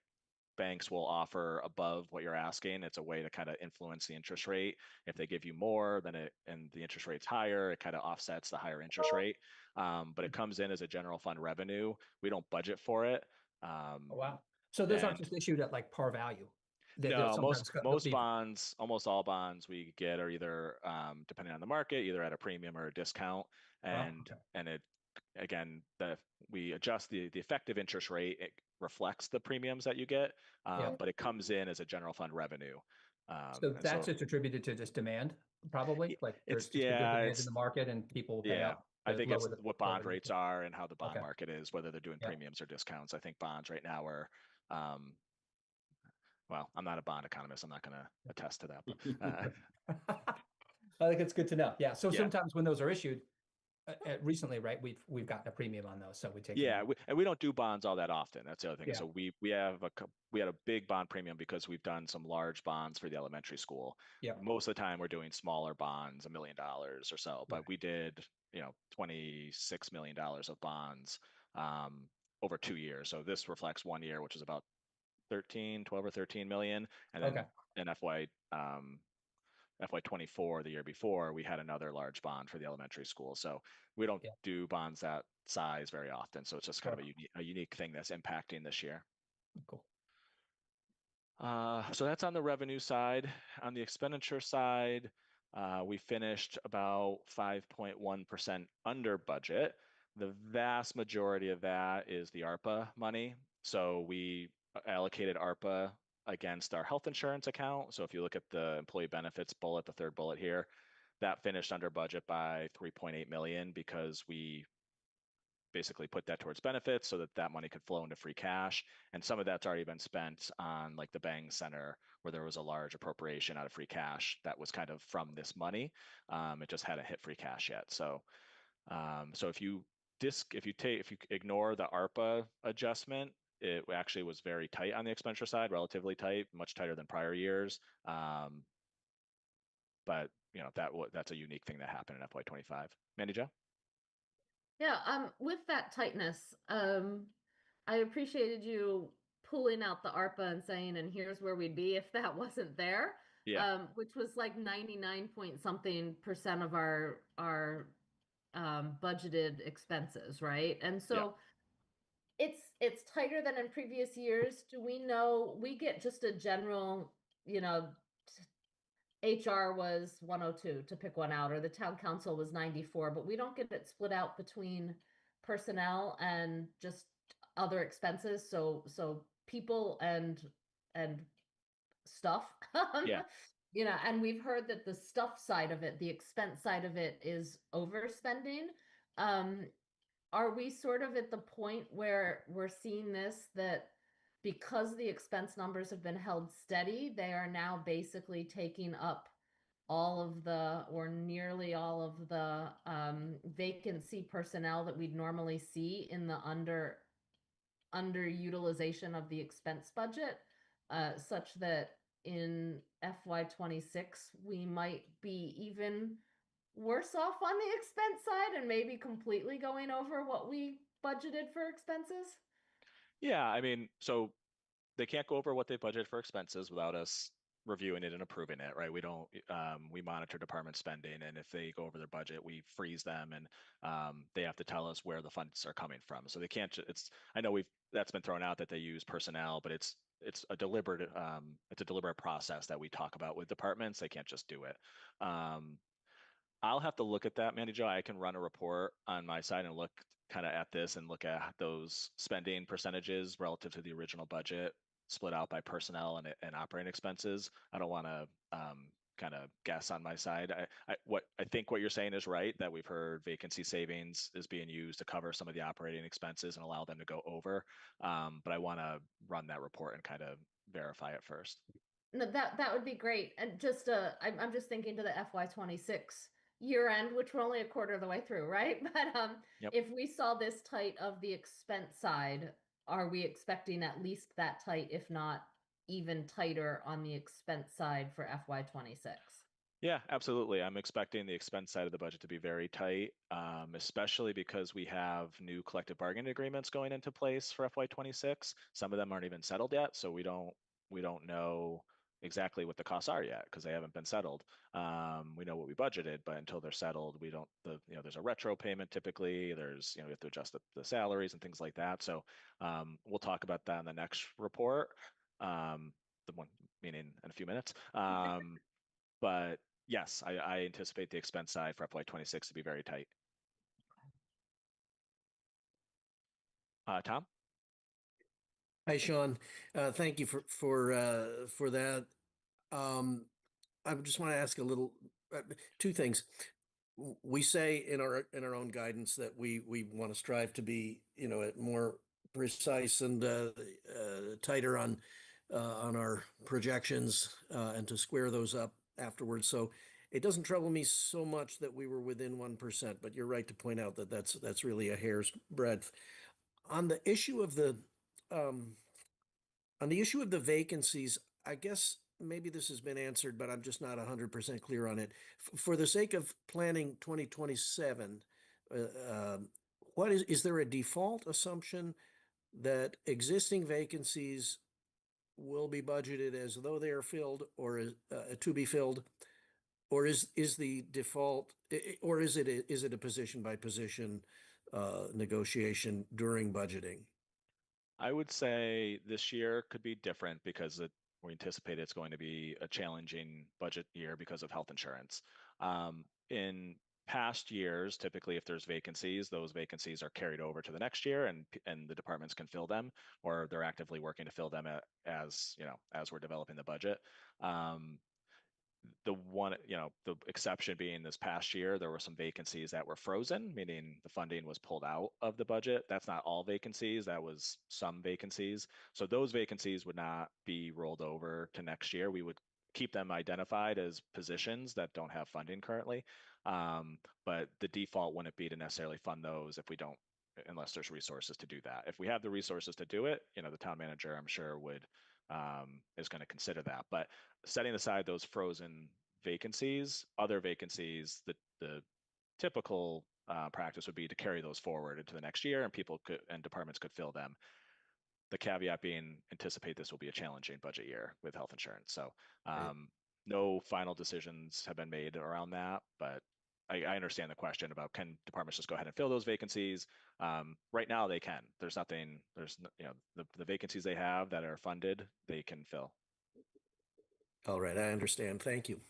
Banks will offer above what you're asking. It's a way to kind of influence the interest rate. If they give you more and the interest rate's higher, it kind of offsets the higher interest rate. But it comes in as a general fund revenue. We don't budget for it. Wow. So those aren't just issued at like par value. They'll No, sometimes they'll most be- bonds, almost all bonds we get are either depending on the market, either at a premium or a discount. And okay. and it again, we adjust the effective interest rate. It reflects the premiums that you get, Yeah. but it comes in as a general fund revenue. So And that's just attributed to just demand, probably? Y- Like it's there's just a good yeah, demand in it's the market and people will pay yeah. up I to think lower it's the what lower bond the rates interest. are and how the bond Okay. market is, whether they're doing Yeah. premiums or discounts. I think bonds right now are um, well, I'm not a bond economist. I'm not going to attest to that, but I think it's good to know. Yeah. So Yeah. sometimes when those are issued, recently, right, we've gotten a premium on those, so we take. yeah, and we don't do bonds all that often. That's the other thing. Yeah. So we had a big bond premium because we've done some large bonds for the elementary school. Yeah. Most of the time, we're doing smaller bonds, $1 million or so. But Right. we did, $26 million of bonds over 2 years. So this reflects 1 year, which is about 12 or 13 million, and then Okay. in FY24, the year before, we had another large bond for the elementary school. So we don't Yeah. do bonds that size very often. So it's just kind Sure. of a unique thing that's impacting this year. Cool. So that's on the revenue side. On the expenditure side, we finished about 5.1% under budget. The vast majority of that is the ARPA money. So we allocated ARPA against our health insurance account. So if you look at the employee benefits bullet, the third bullet here, that finished under budget by 3.8 million because we basically put that towards benefits so that that money could flow into free cash. And some of that's already been spent on like the Bang Center, where there was a large appropriation out of free cash that was kind of from this money. It just hadn't hit free cash yet. So if you ignore the ARPA adjustment, it actually was very tight on the expenditure side, relatively tight, much tighter than prior years. But that's a unique thing that happened in FY25. Mandy Jo? Yeah, with that tightness, I appreciated you pulling out the ARPA and saying, and here's where we'd be if that wasn't there. Yeah. Which was like 99 point something percent of our budgeted expenses, right? And so it's tighter than in previous years. Do we know, we get just a general, HR was 102 to pick one out, or the town council was 94, but we don't get it split out between personnel and just other expenses. So people and stuff. Yeah. And we've heard that the stuff side of it, the expense side of it is overspending. Are we sort of at the point where we're seeing this, that because the expense numbers have been held steady, they are now basically taking up all of the, or nearly all of the vacancy personnel that we'd normally see in the underutilization of the expense budget, such that in FY26 we might be even worse off on the expense side and maybe completely going over what we budgeted for expenses? Yeah, I mean, so they can't go over what they budgeted for expenses without us reviewing it and approving it, right? We don't, we monitor department spending, and if they go over their budget, we freeze them, and they have to tell us where the funds are coming from. So they can't, I know that's been thrown out that they use personnel, but it's a deliberate process that we talk about with departments. They can't just do it. I'll have to look at that, Mandy Jo. I can run a report on my side and look kind of at this and look at those spending percentages relative to the original budget, split out by personnel and operating expenses. I don't want to kind of guess on my side. I think what you're saying is right, that we've heard vacancy savings is being used to cover some of the operating expenses and allow them to go over. But I want to run that report and kind of verify it first. No, that would be great. And just I'm just thinking to the FY26 year end, which we're only a quarter of the way through, right? But Yep. if we saw this tight of the expense side, are we expecting at least that tight, if not even tighter on the expense side for FY26? Yeah, absolutely. I'm expecting the expense side of the budget to be very tight, especially because we have new collective bargaining agreements going into place for FY26. Some of them aren't even settled yet, so we don't know exactly what the costs are yet because they haven't been settled. We know what we budgeted, but until they're settled, we don't. There's a retro payment typically. There's we have to adjust the salaries and things like that. So we'll talk about that in the next report. The one meaning in a few minutes. But yes, I anticipate the expense side for FY26 to be very tight. Tom? Hi, Sean. Thank you for that. I just want to ask a little, two things. We say in our own guidance that we want to strive to be, more precise and tighter on our projections and to square those up afterwards. So it doesn't trouble me so much that we were within 1%, but you're right to point out that that's really a hair's breadth. On the issue of the um, vacancies, I guess maybe this has been answered, but I'm just not 100% clear on it. For the sake of planning 2027, what is there a default assumption that existing vacancies will be budgeted as though they are filled or to be filled? Or is the default, or is it a position by position negotiation during budgeting? I would say this year could be different because we anticipate it's going to be a challenging budget year because of health insurance. In past years, typically if there's vacancies, those vacancies are carried over to the next year and the departments can fill them, or they're actively working to fill them as we're developing the budget. The one, the exception being this past year, there were some vacancies that were frozen, meaning the funding was pulled out of the budget. That's not all vacancies, that was some vacancies. So those vacancies would not be rolled over to next year. We would keep them identified as positions that don't have funding currently. But the default wouldn't be to necessarily fund those if we don't, unless there's resources to do that. If we have the resources to do it, the town manager, I'm sure is going to consider that. But setting aside those frozen vacancies, other vacancies, the typical practice would be to carry those forward into the next year, and departments could fill them. The caveat being, anticipate this will be a challenging budget year with health insurance. So no final decisions have been made around that, but I understand the question about can departments just go ahead and fill those vacancies. Right now they can. There's the vacancies they have that are funded, they can fill. All right, I understand. Thank you.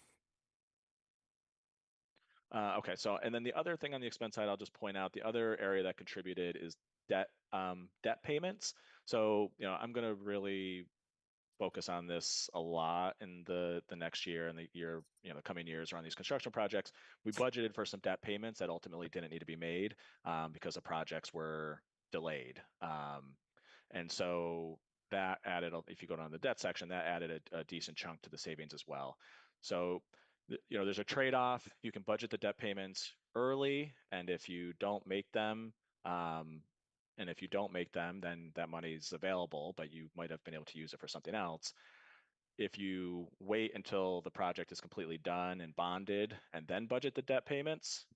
Okay, so and then the other thing on the expense side, I'll just point out the other area that contributed is debt payments. So I'm going to really focus on this a lot in the next year and the year, the coming years around these construction projects. We budgeted for some debt payments that ultimately didn't need to be made because the projects were delayed. And so that added, if you go down the debt section, that added a decent chunk to the savings as well. So, there's a trade-off. You can budget the debt payments early, and if you don't make them, then that money's available, but you might have been able to use it for something else. If you wait until the project is completely done and bonded and then budget the debt payments,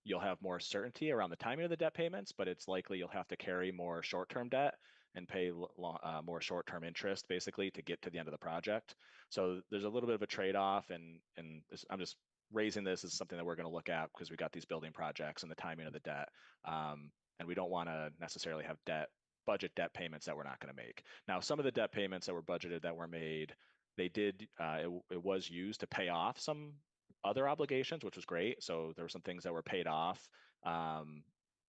you'll have more certainty around the timing of the debt payments, but it's likely you'll have to carry more short-term debt and pay more short-term interest basically to get to the end of the project. So there's a little bit of a trade-off, and I'm just raising this as something that we're going to look at because we got these building projects and the timing of the debt. And we don't want to necessarily have budget debt payments that we're not going to make. Now, some of the debt payments that were budgeted that were made, it was used to pay off some other obligations, which was great. So there were some things that were paid off.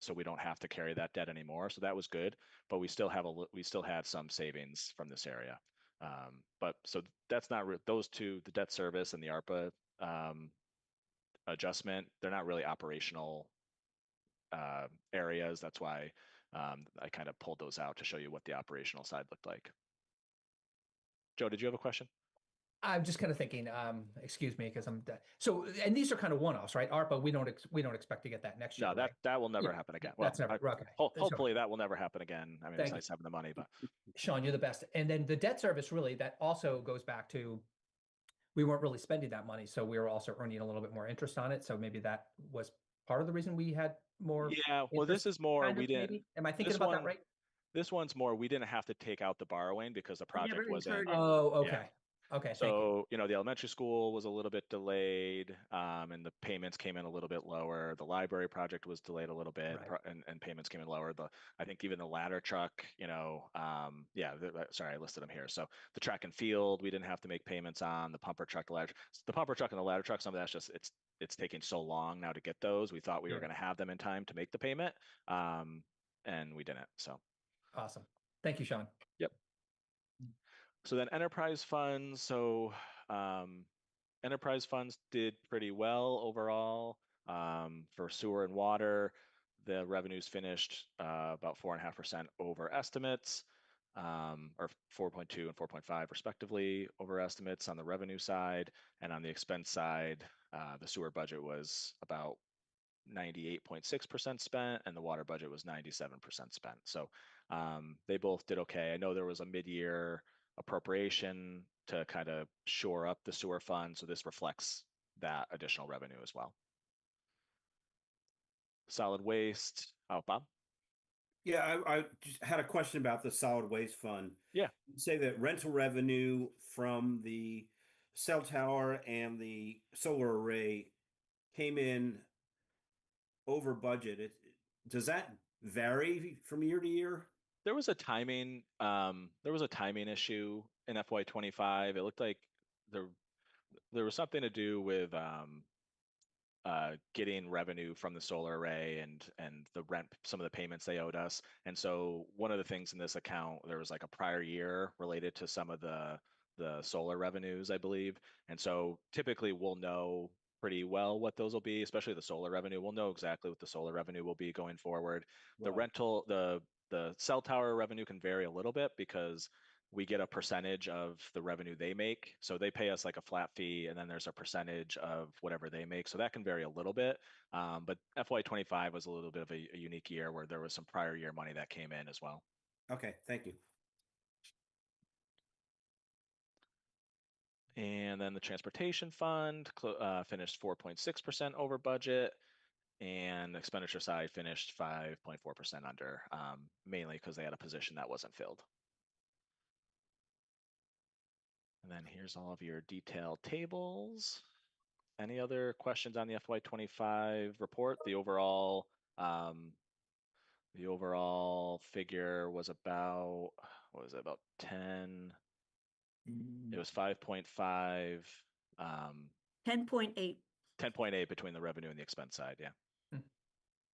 So we don't have to carry that debt anymore. So that was good, but we still had some savings from this area. But so that's not those two, the debt service and the ARPA adjustment, they're not really operational areas. That's why I kind of pulled those out to show you what the operational side looked like. Joe, did you have a question? I'm just kind of thinking, excuse me, because so, and these are kind of one-offs, right? ARPA, we don't expect to get that next year. No, right? that will never Yeah, happen again. That's Well, never okay. hopefully that will never happen again. I mean, Thank it's nice having the money, but Sean, you're the best. And then the debt service, really, that also goes back to, we weren't really spending that money, so we were also earning a little bit more interest on it. So maybe that was part of the reason we had more. Yeah, well, this is more, we didn't. Maybe? Am I thinking about that right? This one's more, we didn't have to take out the borrowing because the project never wasn't. incurred it. Oh, okay. Yeah. Okay, thank you. So, the elementary school was a little bit delayed, and the payments came in a little bit lower. The library project was delayed a little bit, Right. and payments came in lower. I think even the ladder truck, sorry, I listed them here. So the track and field, we didn't have to make payments on. The pumper truck, the pumper truck and the ladder truck, some of that's just it's taking so long now to get those. We thought we were Sure. going to have them in time to make the payment, and we didn't. So. Awesome. Thank you, Sean. Yep. So then enterprise funds. So enterprise funds did pretty well overall. For sewer and water, the revenues finished about 4.5% over estimates, or 4.2 and 4.5 respectively over estimates on the revenue side. And on the expense side, the sewer budget was about 98.6% spent, and the water budget was 97% spent. So they both did okay. I know there was a mid-year appropriation to kind of shore up the sewer fund, so this reflects that additional revenue as well. Solid waste. Oh, Bob? Yeah, I just had a question about the solid waste fund. Yeah. You say that rental revenue from the cell tower and the solar array came in over budget. Does that vary from year to year? There was a timing issue in FY25. It looked like there was something to do with getting revenue from the solar array and the rent, some of the payments they owed us. And so one of the things in this account, there was like a prior year related to some of the solar revenues, I believe. And so typically we'll know pretty well what those will be, especially the solar revenue. We'll know exactly what the solar revenue will be going forward. The Right. rental, the cell tower revenue can vary a little bit because we get a percentage of the revenue they make. So they pay us like a flat fee, and then there's a percentage of whatever they make. So that can vary a little bit. But FY25 was a little bit of a unique year where there was some prior year money that came in as well. Okay, thank you. And then the transportation fund finished 4.6% over budget, and the expenditure side finished 5.4% under, mainly because they had a position that wasn't filled. And then here's all of your detailed tables. Any other questions on the FY25 report? The overall figure was about, what was it, about 10? It was 5.5, 10.8. 10.8 between the revenue and the expense side. Yeah.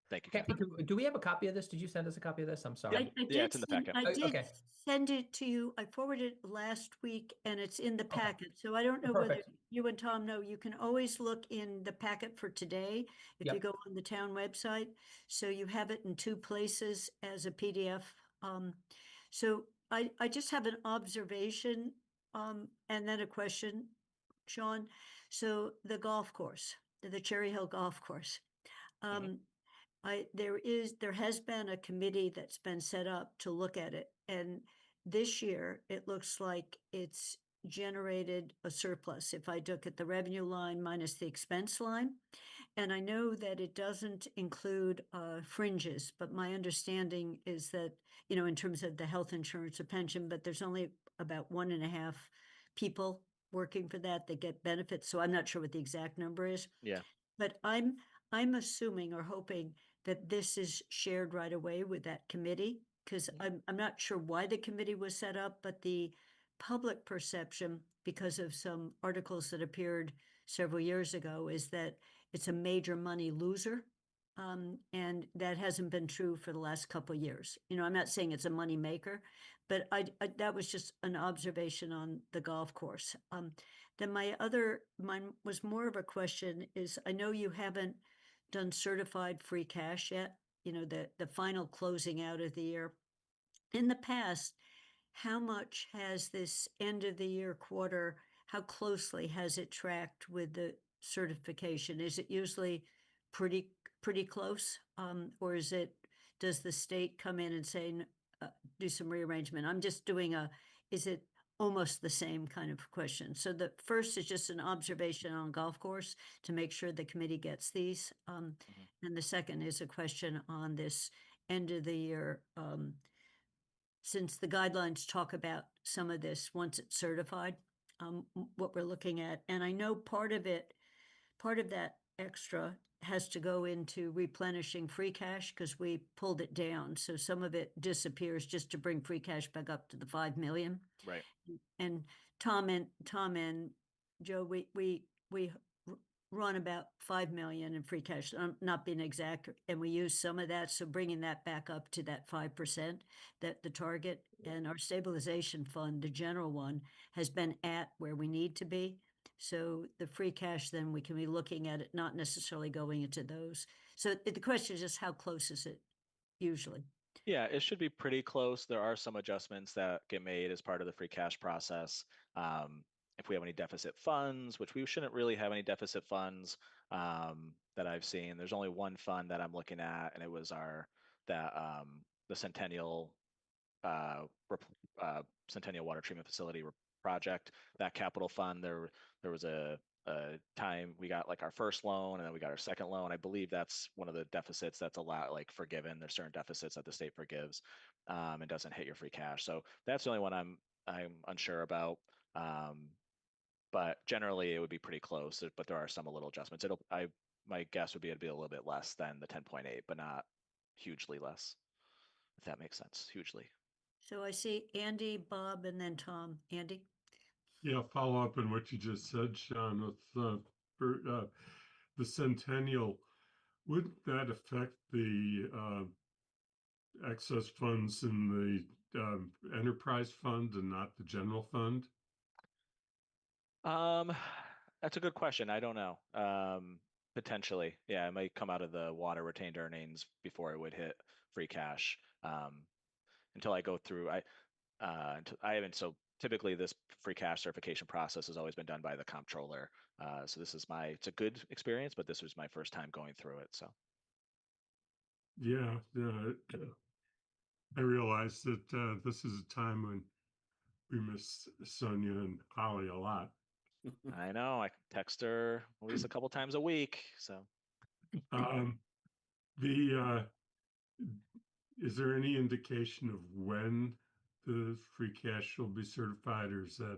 Thank you, Kathy, Kathy. do we have a copy of this? Did you send us a copy of this? I'm sorry. I Yeah, did it's in the send- packet. I did Okay. send it to you. I forwarded it last week and it's in the packet. So I don't know whether Perfect. you and Tom know, you can always look in the packet for today if you Yep. go on the town website. So you have it in two places as a PDF. So I just have an observation and then a question, Sean. So the golf course, the Cherry Hill Golf Course. There has been a committee that's been set up to look at it. And this year, it looks like it's generated a surplus. If I look at the revenue line minus the expense line. And I know that it doesn't include fringes, but my understanding is that, in terms of the health insurance or pension, but there's only about 1.5 people working for that get benefits. So I'm not sure what the exact number is. Yeah. But I'm assuming or hoping that this is shared right away with that committee, because I'm not sure why the committee was set up, but the public perception, because of some articles that appeared several years ago, is that it's a major money loser. And that hasn't been true for the last couple of years. I'm not saying it's a money maker, but that was just an observation on the golf course. Then mine was more of a question is, I know you haven't done certified free cash yet, the final closing out of the year. In the past, how much has this end of the year quarter, how closely has it tracked with the certification? Is it usually pretty close? Or does the state come in and say, do some rearrangement? I'm just doing is it almost the same kind of question? So the first is just an observation on golf course to make sure the committee gets these. And the second is a question on this end of the year, since the guidelines talk about some of this once it's certified. what we're looking at. And I know part of that extra has to go into replenishing free cash because we pulled it down. So some of it disappears just to bring free cash back up to the 5 million. Right. And Tom and Joe, we run about 5 million in free cash. I'm not being exact, and we use some of that. So bringing that back up to that 5%, that the target, and our stabilization fund, the general one, has been at where we need to be. So the free cash, then we can be looking at it, not necessarily going into those. So the question is just how close is it usually? Yeah, it should be pretty close. There are some adjustments that get made as part of the free cash process. If we have any deficit funds, which we shouldn't really have any deficit funds that I've seen. There's only one fund that I'm looking at, and it was the Centennial Centennial Water Treatment Facility project. That capital fund, there was a time we got like our first loan and then we got our second loan. I believe that's one of the deficits that's allowed, like forgiven. There's certain deficits that the state forgives and doesn't hit your free cash. So that's the only one I'm unsure about. But generally it would be pretty close, but there are some little adjustments. My guess would be it'd be a little bit less than the 10.8, but not hugely less, if that makes sense. Hugely. So I see Andy, Bob, and then Tom. Andy? Yeah, follow up on what you just said, Sean, with the Centennial. Wouldn't that affect the excess funds in the enterprise fund and not the general fund? That's a good question. I don't know. Potentially, yeah, it might come out of the water retained earnings before it would hit free cash. Until I go through, I haven't. So typically, this free cash certification process has always been done by the comptroller. So this is it's a good experience, but this was my first time going through it. So Yeah, I realize that this is a time when we miss Sonia and Holly a lot. I know I text her at least a couple times a week. So is there any indication of when the free cash will be certified, or is that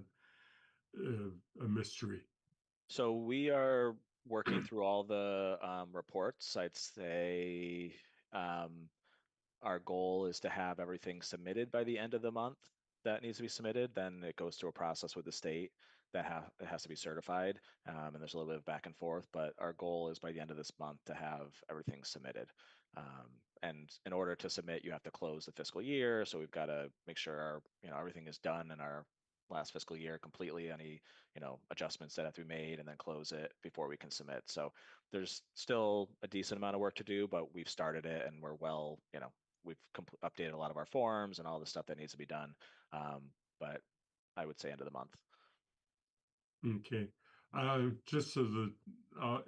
a mystery? So we are working through all the reports. I'd say our goal is to have everything submitted by the end of the month that needs to be submitted. Then it goes through a process with the state that it has to be certified. And there's a little bit of back and forth, but our goal is by the end of this month to have everything submitted. And in order to submit, you have to close the fiscal year. So we've got to make sure everything is done in our last fiscal year completely, any adjustments that have to be made, and then close it before we can submit. So there's still a decent amount of work to do, but we've started it and we're we've updated a lot of our forms and all the stuff that needs to be done. But I would say end of the month. Okay. Just so that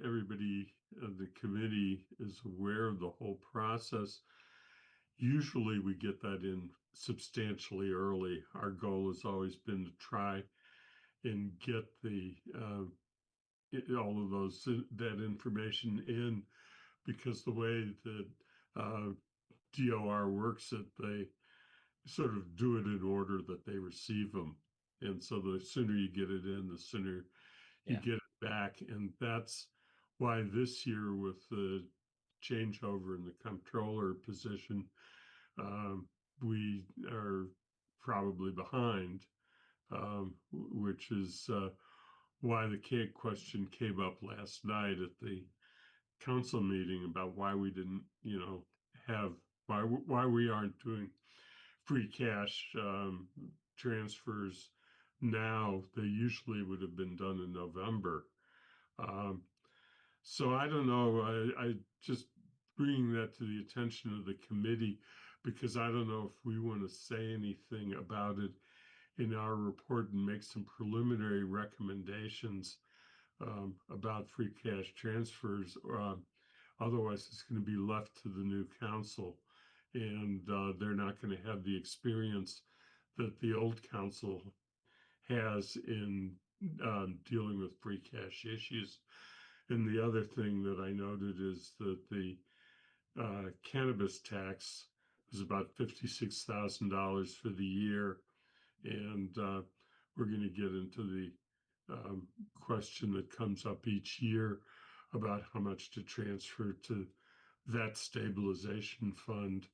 everybody of the committee is aware of the whole process, usually we get that in substantially early. Our goal has always been to try and get all of that information in, because the way that DOR works it, they sort of do it in order that they receive them. And so the sooner you get it in, the sooner you get it back. And that's why this year, with the changeover in the comptroller position, we are probably behind, which is why the question came up last night at the council meeting about why we didn't, why we aren't doing free cash transfers now. They usually would have been done in November. So I don't know. I just bringing that to the attention of the committee, because I don't know if we want to say anything about it in our report and make some preliminary recommendations about free cash transfers. Otherwise, it's going to be left to the new council, and they're not going to have the experience that the old council has in dealing with free cash issues. And the other thing that I noted is that the cannabis tax was about $56,000 for the year, and we're going to get into the question that comes up each year about how much to transfer to that stabilization fund,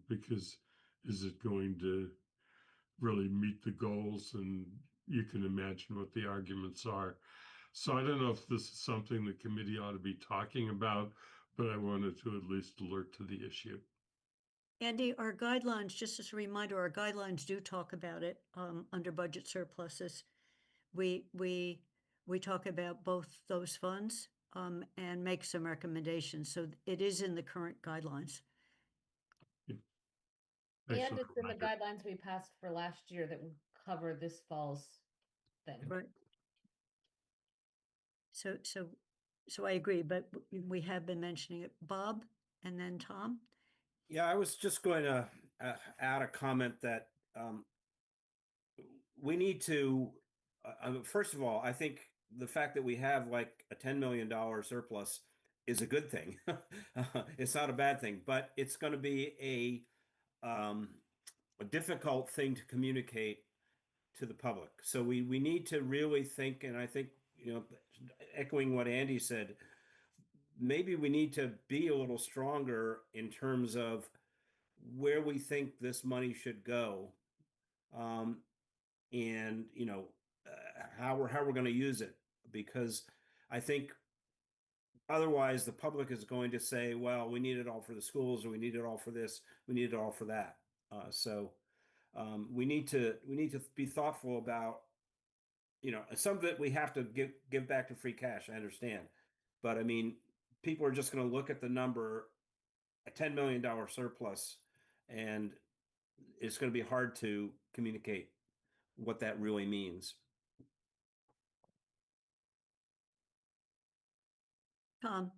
because is it going to really meet the goals? And you can imagine what the arguments are. So I don't know if this is something the committee ought to be talking about, but I wanted to at least alert to the issue. Andy, our guidelines, just as a reminder, our guidelines do talk about it under budget surpluses. We talk about both those funds and make some recommendations. So it is in the current guidelines. Thanks for And the it's in the reminder. guidelines we passed for last year that would cover this fall's thing. Right. So I agree, but we have been mentioning it. Bob and then Tom. Yeah, I was just going to add a comment that we need to, first of all, I think the fact that we have like a $10 million surplus is a good thing. It's not a bad thing, but it's going to be a difficult thing to communicate to the public. So we need to really think, and I think, you know, echoing what Andy said, maybe we need to be a little stronger in terms of where we think this money should go, and you know, how we're going to use it, because I think otherwise the public is going to say, well, we need it all for the schools, or we need it all for this, we need it all for that. So we need to be thoughtful about, you know, some of it we have to give back to free cash. I understand, but I mean, people are just going to look at the number, a $10 million surplus, and it's going to be hard to communicate what that really means. Tom.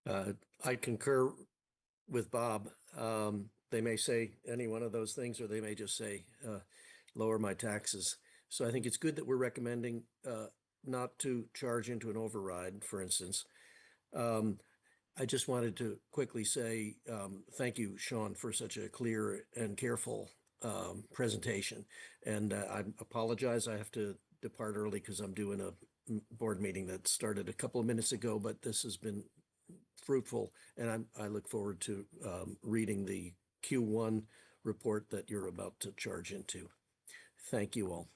I concur with Bob. They may say any one of those things, or they may just say, lower my taxes. So I think it's good that we're recommending not to charge into an override, for instance. I just wanted to quickly say thank you, Sean, for such a clear and careful presentation. And I apologize, I have to depart early because I'm doing a board meeting that started a couple of minutes ago, but this has been fruitful, and I look forward to reading the Q1 report that you're about to charge into. Thank you all.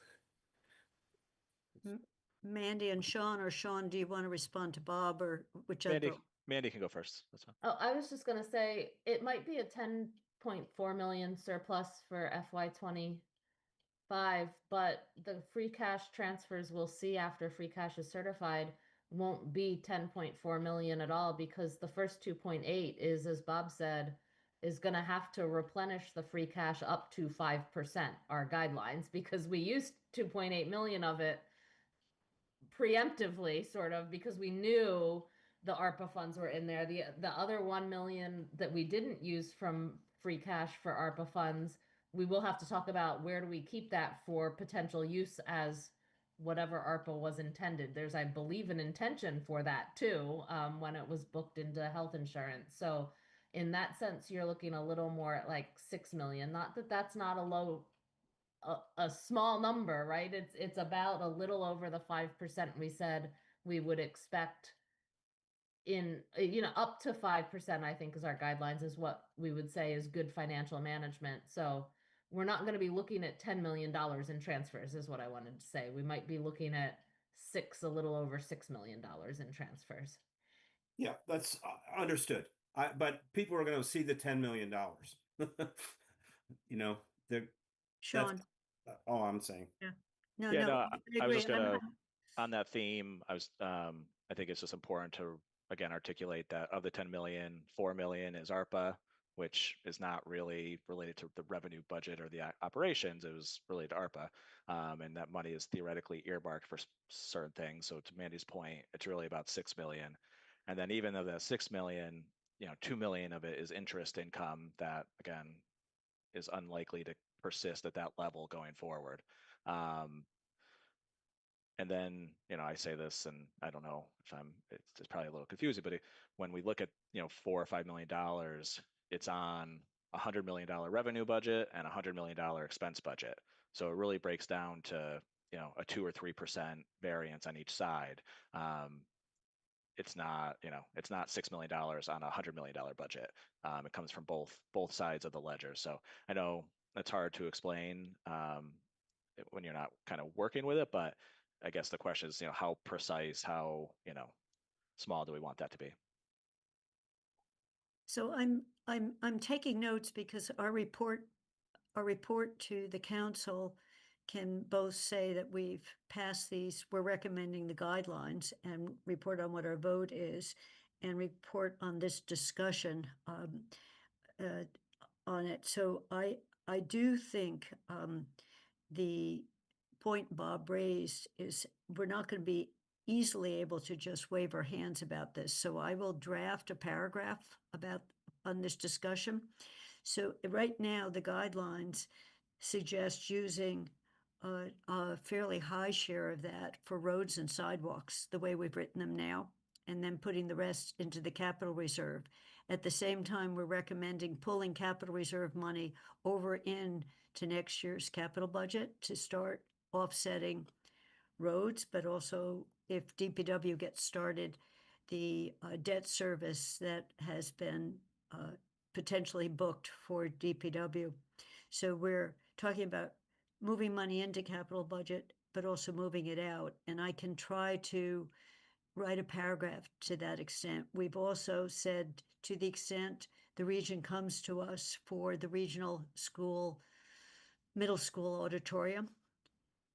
Mandy and Sean, or Sean, do you want to respond to Bob, or whichever? Mandy can go first. That's fine. Oh, I was just gonna say, it might be a 10.4 million surplus for FY 25, but the free cash transfers we'll see after free cash is certified won't be 10.4 million at all, because the first 2.8 is, as Bob said, is gonna have to replenish the free cash up to 5%, our guidelines, because we used 2.8 million of it preemptively, sort of, because we knew the ARPA funds were in there. The other 1 million that we didn't use from free cash for ARPA funds, we will have to talk about where do we keep that for potential use as whatever ARPA was intended. There's, I believe, an intention for that too, when it was booked into health insurance. So in that sense, you're looking a little more at like 6 million. Not that that's not a small number, right? It's about a little over the 5% we said we would expect in, you know, up to 5%, I think, is our guidelines, is what we would say is good financial management. So we're not going to be looking at $10 million in transfers, is what I wanted to say. We might be looking at a little over $6 million in transfers. Yeah, that's understood. But people are going to see the $10 million. You know, they're Sean. all I'm saying. Yeah. No, Yeah, no, no, I I was agree. just gonna, on that theme, I think it's just important to, again, articulate that of the 10 million, 4 million is ARPA, which is not really related to the revenue budget or the operations. It was related to ARPA. And that money is theoretically earmarked for certain things. So to Mandy's point, it's really about 6 million. And then even of that 6 million, you know, 2 million of it is interest income that, again, is unlikely to persist at that level going forward. And then, you know, I say this, and I don't know if it's probably a little confusing, but when we look at, you know, $4 or $5 million, it's on $100 million revenue budget and $100 million expense budget. So it really breaks down to, a 2 or 3% variance on each side. It's not, it's not $6 million on a $100 million budget. It comes from both sides of the ledger. So I know it's hard to explain when you're not kind of working with it, but I guess the question is, how precise, how, small do we want that to be? So I'm taking notes because our report to the council can both say that we've passed these, we're recommending the guidelines and report on what our vote is and report on this discussion on it. So I do think the point Bob raised is we're not going to be easily able to just wave our hands about this. So I will draft a paragraph on this discussion. So right now, the guidelines suggest using a fairly high share of that for roads and sidewalks, the way we've written them now, and then putting the rest into the capital reserve. At the same time, we're recommending pulling capital reserve money over into next year's capital budget to start offsetting roads, but also if DPW gets started, the debt service that has been potentially booked for DPW. So we're talking about moving money into capital budget, but also moving it out. And I can try to write a paragraph to that extent. We've also said to the extent the region comes to us for the regional school, middle school auditorium,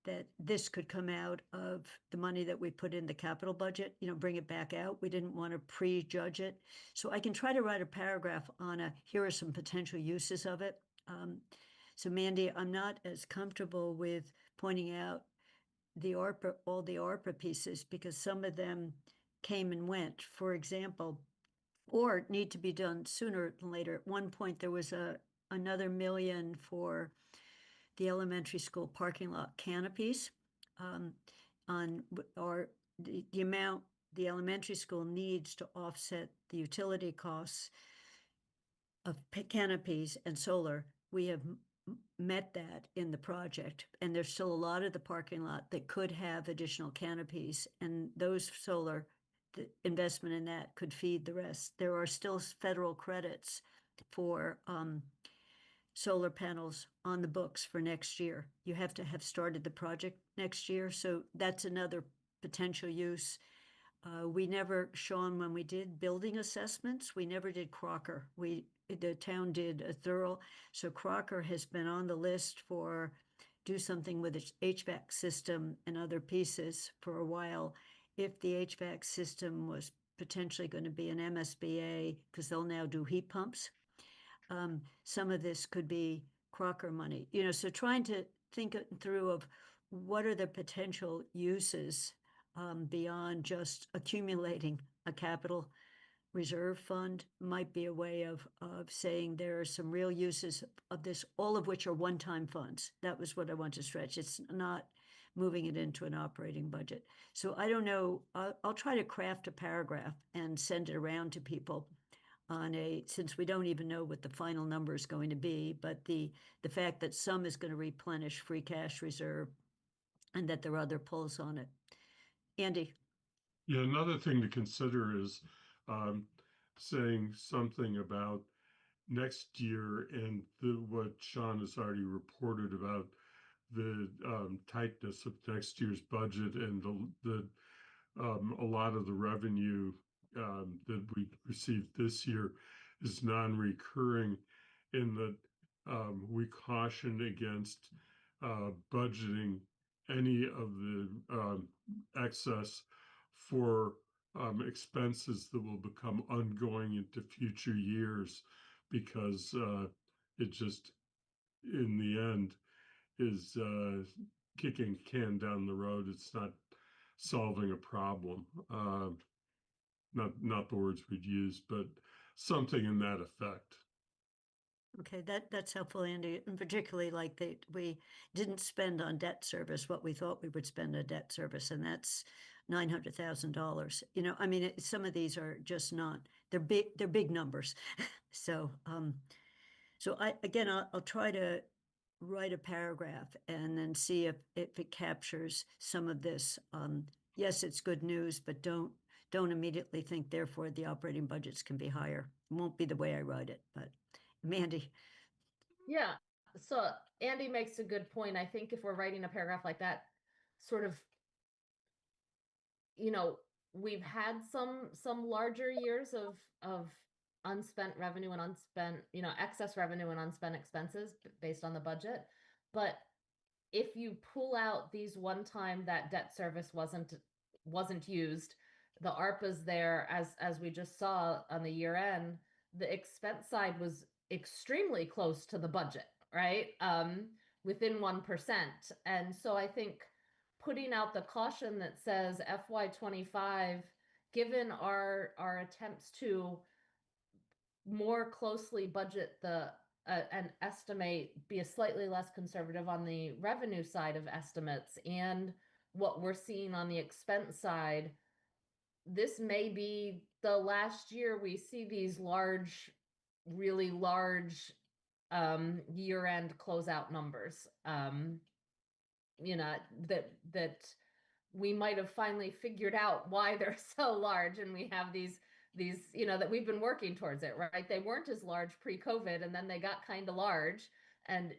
that this could come out of the money that we put in the capital budget, bring it back out. We didn't want to prejudge it. So I can try to write a paragraph on here are some potential uses of it. So Mandy, I'm not as comfortable with pointing out all the ARPA pieces because some of them came and went, for example, or need to be done sooner than later. At one point, there was another $1 million for the elementary school parking lot canopies the amount the elementary school needs to offset the utility costs of canopies and solar. We have met that in the project, and there's still a lot of the parking lot that could have additional canopies, and those solar, the investment in that could feed the rest. There are still federal credits for solar panels on the books for next year. You have to have started the project next year, so that's another potential use. We never, Sean, when we did building assessments, we never did Crocker. The town did a thorough, so Crocker has been on the list for do something with its HVAC system and other pieces for a while. If the HVAC system was potentially going to be an MSBA, because they'll now do heat pumps, some of this could be Crocker money, so trying to think it through of what are the potential uses beyond just accumulating a capital reserve fund might be a way of saying there are some real uses of this, all of which are one-time funds. That was what I want to stretch. It's not moving it into an operating budget. So I don't know, I'll try to craft a paragraph and send it around to people since we don't even know what the final number is going to be, but the fact that some is going to replenish free cash reserve and that there are other pulls on it. Andy. Yeah, another thing to consider is saying something about next year and what Sean has already reported about the tightness of next year's budget and a lot of the revenue that we received this year is non-recurring in that we caution against budgeting any of the excess for expenses that will become ongoing into future years because it just in the end is kicking a can down the road. It's not solving a problem. Not the words we'd use, but something in that effect. Okay, that's helpful, Andy, and particularly like we didn't spend on debt service what we thought we would spend on debt service, and that's $900,000. I mean, some of these are just not. They're big numbers. So So I'll try to write a paragraph and then see if it captures some of this. Yes, it's good news, but don't immediately think therefore the operating budgets can be higher. It won't be the way I write it, but Mandy. Yeah. So Andy makes a good point. I think if we're writing a paragraph like that, sort of, you know, we've had some larger years of unspent revenue and unspent, you know, excess revenue and unspent expenses based on the budget. But if you pull out these one time that debt service wasn't used, the ARPA's there, as we just saw on the year end, the expense side was extremely close to the budget, right? Within 1%. And so I think putting out the caution that says FY25, given our attempts to more closely budget the and estimate, be a slightly less conservative on the revenue side of estimates and what we're seeing on the expense side, this may be the last year we see these large, really large year-end closeout numbers. You know, that we might have finally figured out why they're so large, and we have these, you know, that we've been working towards it, right? They weren't as large pre-COVID, and then they got kind of large, and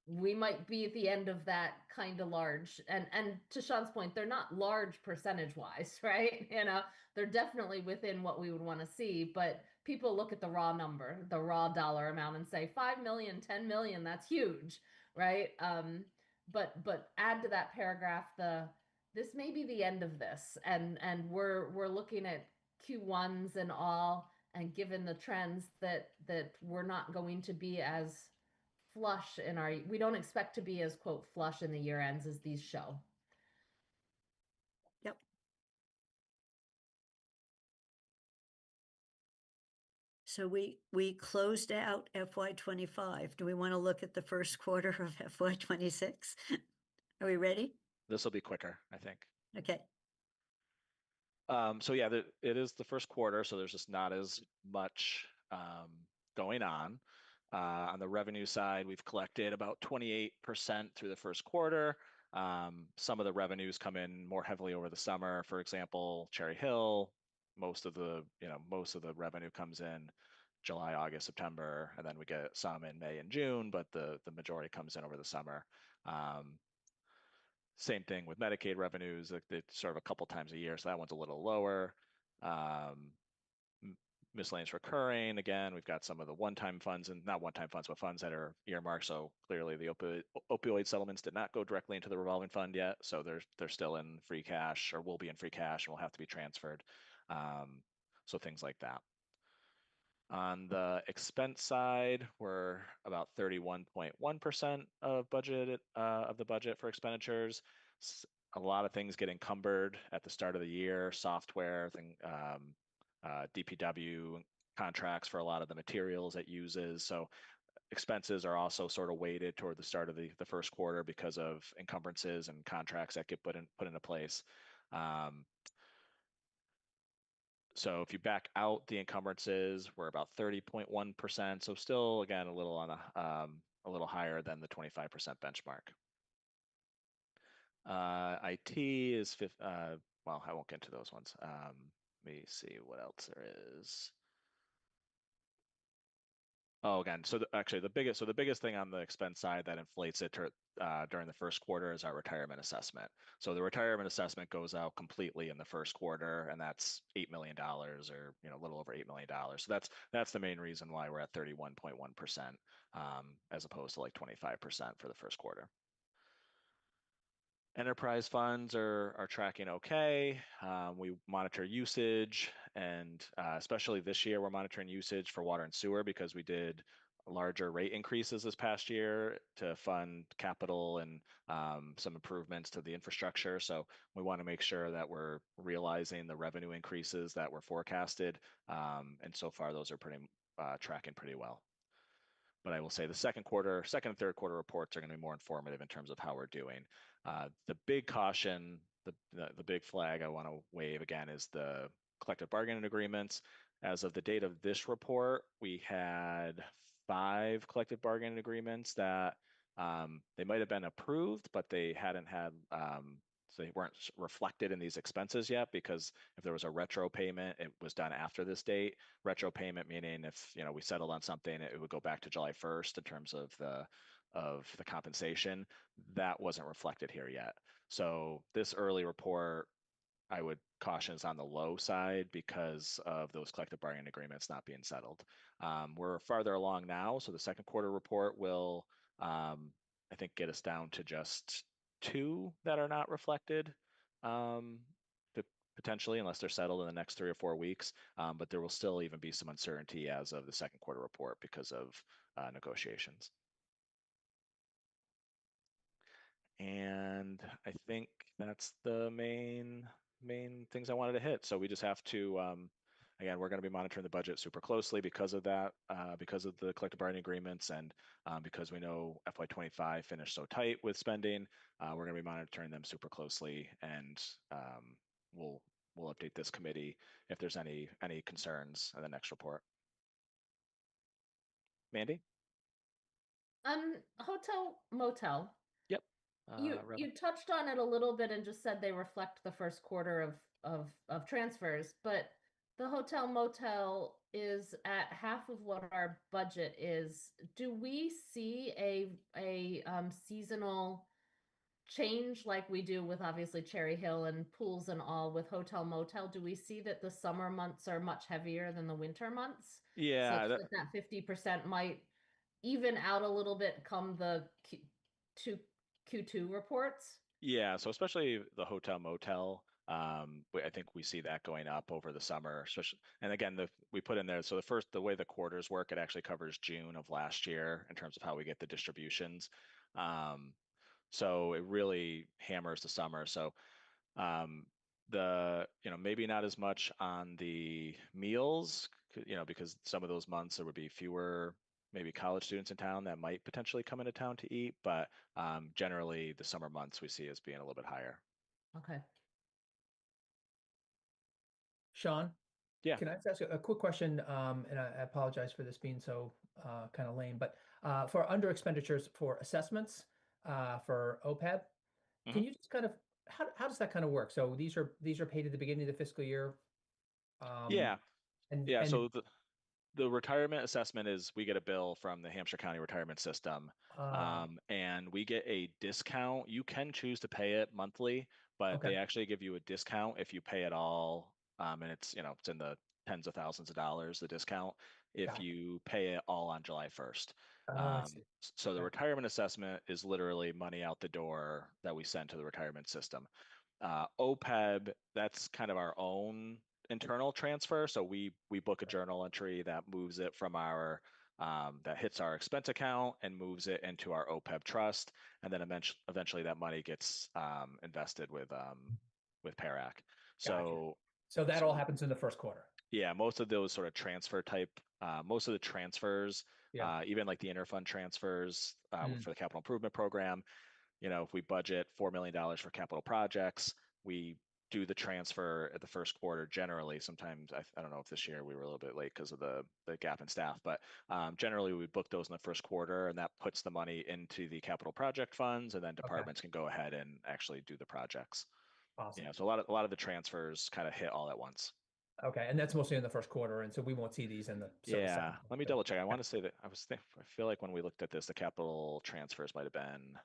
we might be at the end of that kind of large. And to Sean's point, they're not large percentage wise, right? You know, they're definitely within what we would want to see, but people look at the raw number, the raw dollar amount, and say 5 million, 10 million, that's huge, right? But add to that paragraph this may be the end of this, and we're looking at Q1s and all, and given the trends that we're not going to be as flush in our, we don't expect to be as quote flush in the year ends as these show. Yep. So we closed out FY25. Do we want to look at the first quarter of FY26? Are we ready? This will be quicker, I think. Okay. So yeah, it is the first quarter, so there's just not as much going on. On the revenue side, we've collected about 28% through the first quarter. Some of the revenues come in more heavily over the summer. For example, Cherry Hill, most of the revenue comes in July, August, September, and then we get some in May and June, but the majority comes in over the summer. Same thing with Medicaid revenues, it's sort of a couple times a year, so that one's a little lower. Miscellaneous recurring, again, we've got some of the one-time funds, and not one-time funds, but funds that are earmarked. So clearly the opioid settlements did not go directly into the revolving fund yet, so they're still in free cash, or will be in free cash, and will have to be transferred. So things like that. On the expense side, we're about 31.1% of the budget for expenditures. A lot of things get encumbered at the start of the year, software, DPW contracts for a lot of the materials it uses. So expenses are also sort of weighted toward the start of the first quarter because of encumbrances and contracts that get put into place. So if you back out the encumbrances, we're about 30.1%. So still, again, a little higher than the 25% benchmark. IT is well, I won't get into those ones. Let me see what else there is. Oh, again, so the biggest thing on the expense side that inflates it during the first quarter is our retirement assessment. So the retirement assessment goes out completely in the first quarter, and that's $8 million, or a little over $8 million. So that's the main reason why we're at 31.1%, as opposed to like 25% for the first quarter. Enterprise funds are tracking okay. We monitor usage, and especially this year, we're monitoring usage for water and sewer because we did larger rate increases this past year to fund capital and some improvements to the infrastructure. So we want to make sure that we're realizing the revenue increases that were forecasted. And so far, those are tracking pretty well. But I will say the second and third quarter reports are going to be more informative in terms of how we're doing. The big caution, the big flag I want to wave again is the collective bargaining agreements. As of the date of this report, we had 5 collective bargaining agreements that they might have been approved, but they hadn't had so they weren't reflected in these expenses yet, because if there was a retro payment, it was done after this date. Retro payment meaning if we settled on something, it would go back to July 1st in terms of the compensation. That wasn't reflected here yet. So this early report, I would caution, is on the low side because of those collective bargaining agreements not being settled. We're farther along now, so the second quarter report will, I think, get us down to just 2 that are not reflected, potentially, unless they're settled in the next 3 or 4 weeks. But there will still even be some uncertainty as of the second quarter report because of negotiations. And I think that's the main things I wanted to hit. So we just have to, again, we're going to be monitoring the budget super closely because of that, because of the collective bargaining agreements, and because we know FY25 finished so tight with spending. We're going to be monitoring them super closely, and we'll update this committee if there's any concerns in the next report. Mandy? Hotel motel. Yep. You touched on it a little bit and just said they reflect the first quarter of transfers, but the hotel motel is at half of what our budget is. Do we see a seasonal change like we do with obviously Cherry Hill and pools and all with hotel motel? Do we see that the summer months are much heavier than the winter months? Yeah, Such that 50% might even out a little bit come the Q2 reports? Yeah, so especially the hotel motel, I think we see that going up over the summer, especially. And again, we put in there, so the way the quarters work, it actually covers June of last year in terms of how we get the distributions. So it really hammers the summer. So maybe not as much on the meals, because some of those months there would be fewer maybe college students in town that might potentially come into town to eat, but generally the summer months we see as being a little bit higher. Okay. Sean? Yeah. Can I just ask a quick question? And I apologize for this being so kind of lame, but for under expenditures for assessments for OPEB, can you just kind of, how does that kind of work? So these are paid at the beginning of the fiscal year. Yeah. And So the retirement assessment is, we get a bill from the Hampshire County Retirement System, and we get a discount. You can choose to pay it monthly, but Okay. they actually give you a discount if you pay it all. And it's it's in the tens of thousands of dollars, the discount, if Got it. you pay it all on July 1st. I see. So the Okay. retirement assessment is literally money out the door that we send to the retirement system. OPEB, that's kind of our own internal transfer. So we book a journal entry that moves it from our that hits our expense account and moves it into our OPEB trust, and then eventually that money gets invested with PARAC. Gotcha. So that all happens in the first quarter. Yeah, most of those sort of transfer type, most of the transfers, Yeah. even like the interfund transfers for the capital improvement program, if we budget $4 million for capital projects, we do the transfer at the first quarter generally. Sometimes, I don't know if this year we were a little bit late because of the gap in staff, but generally we book those in the first quarter, and that puts the money into the capital project funds, and then departments can go ahead and actually do the projects. Awesome. So a lot of the transfers kind of hit all at once. Okay, and that's mostly in the first quarter, and so we won't see these in the Yeah, let me double check. I want to say that I feel like when we looked at this, the capital transfers might have been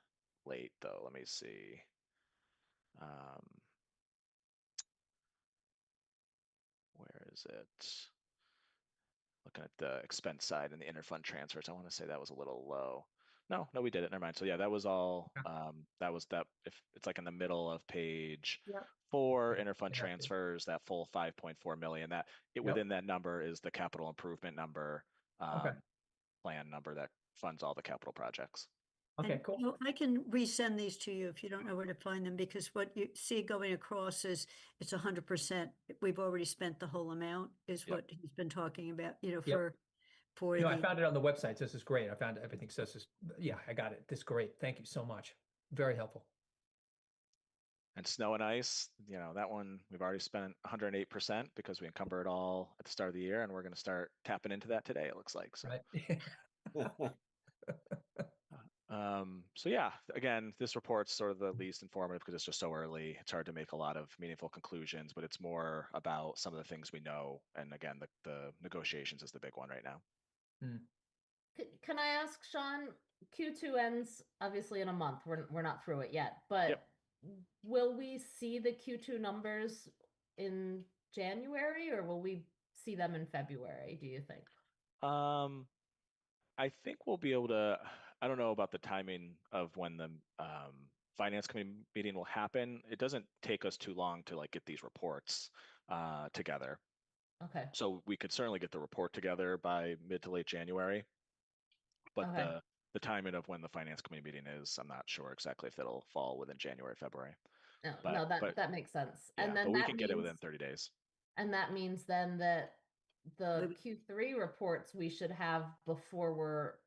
late though. Let me see. Where is it? Looking at the expense side and the interfund transfers, I want to say that was a little low. No, we did it. Never mind. So yeah, that was all. That was that. If it's like in the middle of page 4, interfund transfers, that full 5.4 million. That within that number is the capital improvement number, plan number that funds all the capital projects. Okay, And, cool. I can resend these to you if you don't know where to find them, because what you see going across is it's 100%. We've already spent the whole amount, is what he's been talking about, for I the, found it on the website. This is great. I found everything. So this is, I got it. This is great. Thank you so much. Very helpful. And snow and ice, that one we've already spent 108% because we encumber it all at the start of the year, and we're going to start tapping into that today, it looks like. So. Right. So yeah, again, this report's sort of the least informative because it's just so early. It's hard to make a lot of meaningful conclusions, but it's more about some of the things we know. And again, the negotiations is the big one right now. Can I ask Sean? Q2 ends obviously in a month. We're not through it yet, but Yep. will we see the Q2 numbers in January, or will we see them in February, do you think? I think we'll be able to. I don't know about the timing of when the finance committee meeting will happen. It doesn't take us too long to like get these reports together. Okay. So we could certainly get the report together by mid to late January. But Okay. the timing of when the finance committee meeting is, I'm not sure exactly if it'll fall within January, February. No, But that makes sense. yeah, And then but we that can get it means, within 30 days. and that means then that the But- Q3 reports we should have before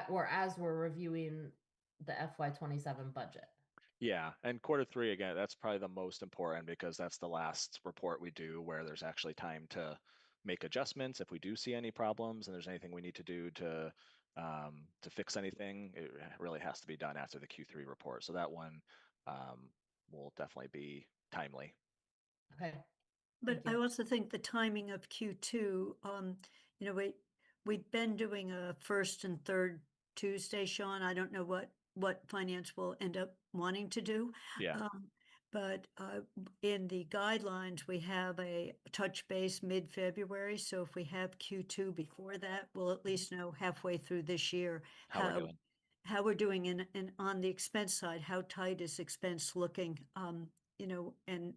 or as we're reviewing the FY27 budget. Yeah, and Q3 again, that's probably the most important because that's the last report we do where there's actually time to make adjustments if we do see any problems and there's anything we need to do to fix anything. It really has to be done after the Q3 report. So that one will definitely be timely. Okay. But Thank you. I also think the timing of Q2, you know, we've been doing a first and third Tuesday, Sean. I don't know what finance will end up wanting to do. Yeah. But in the guidelines, we have a touch base mid-February. So if we have Q2 before that, we'll at least know halfway through this year How we're doing. how we're doing in on the expense side. How tight is expense looking? You know, and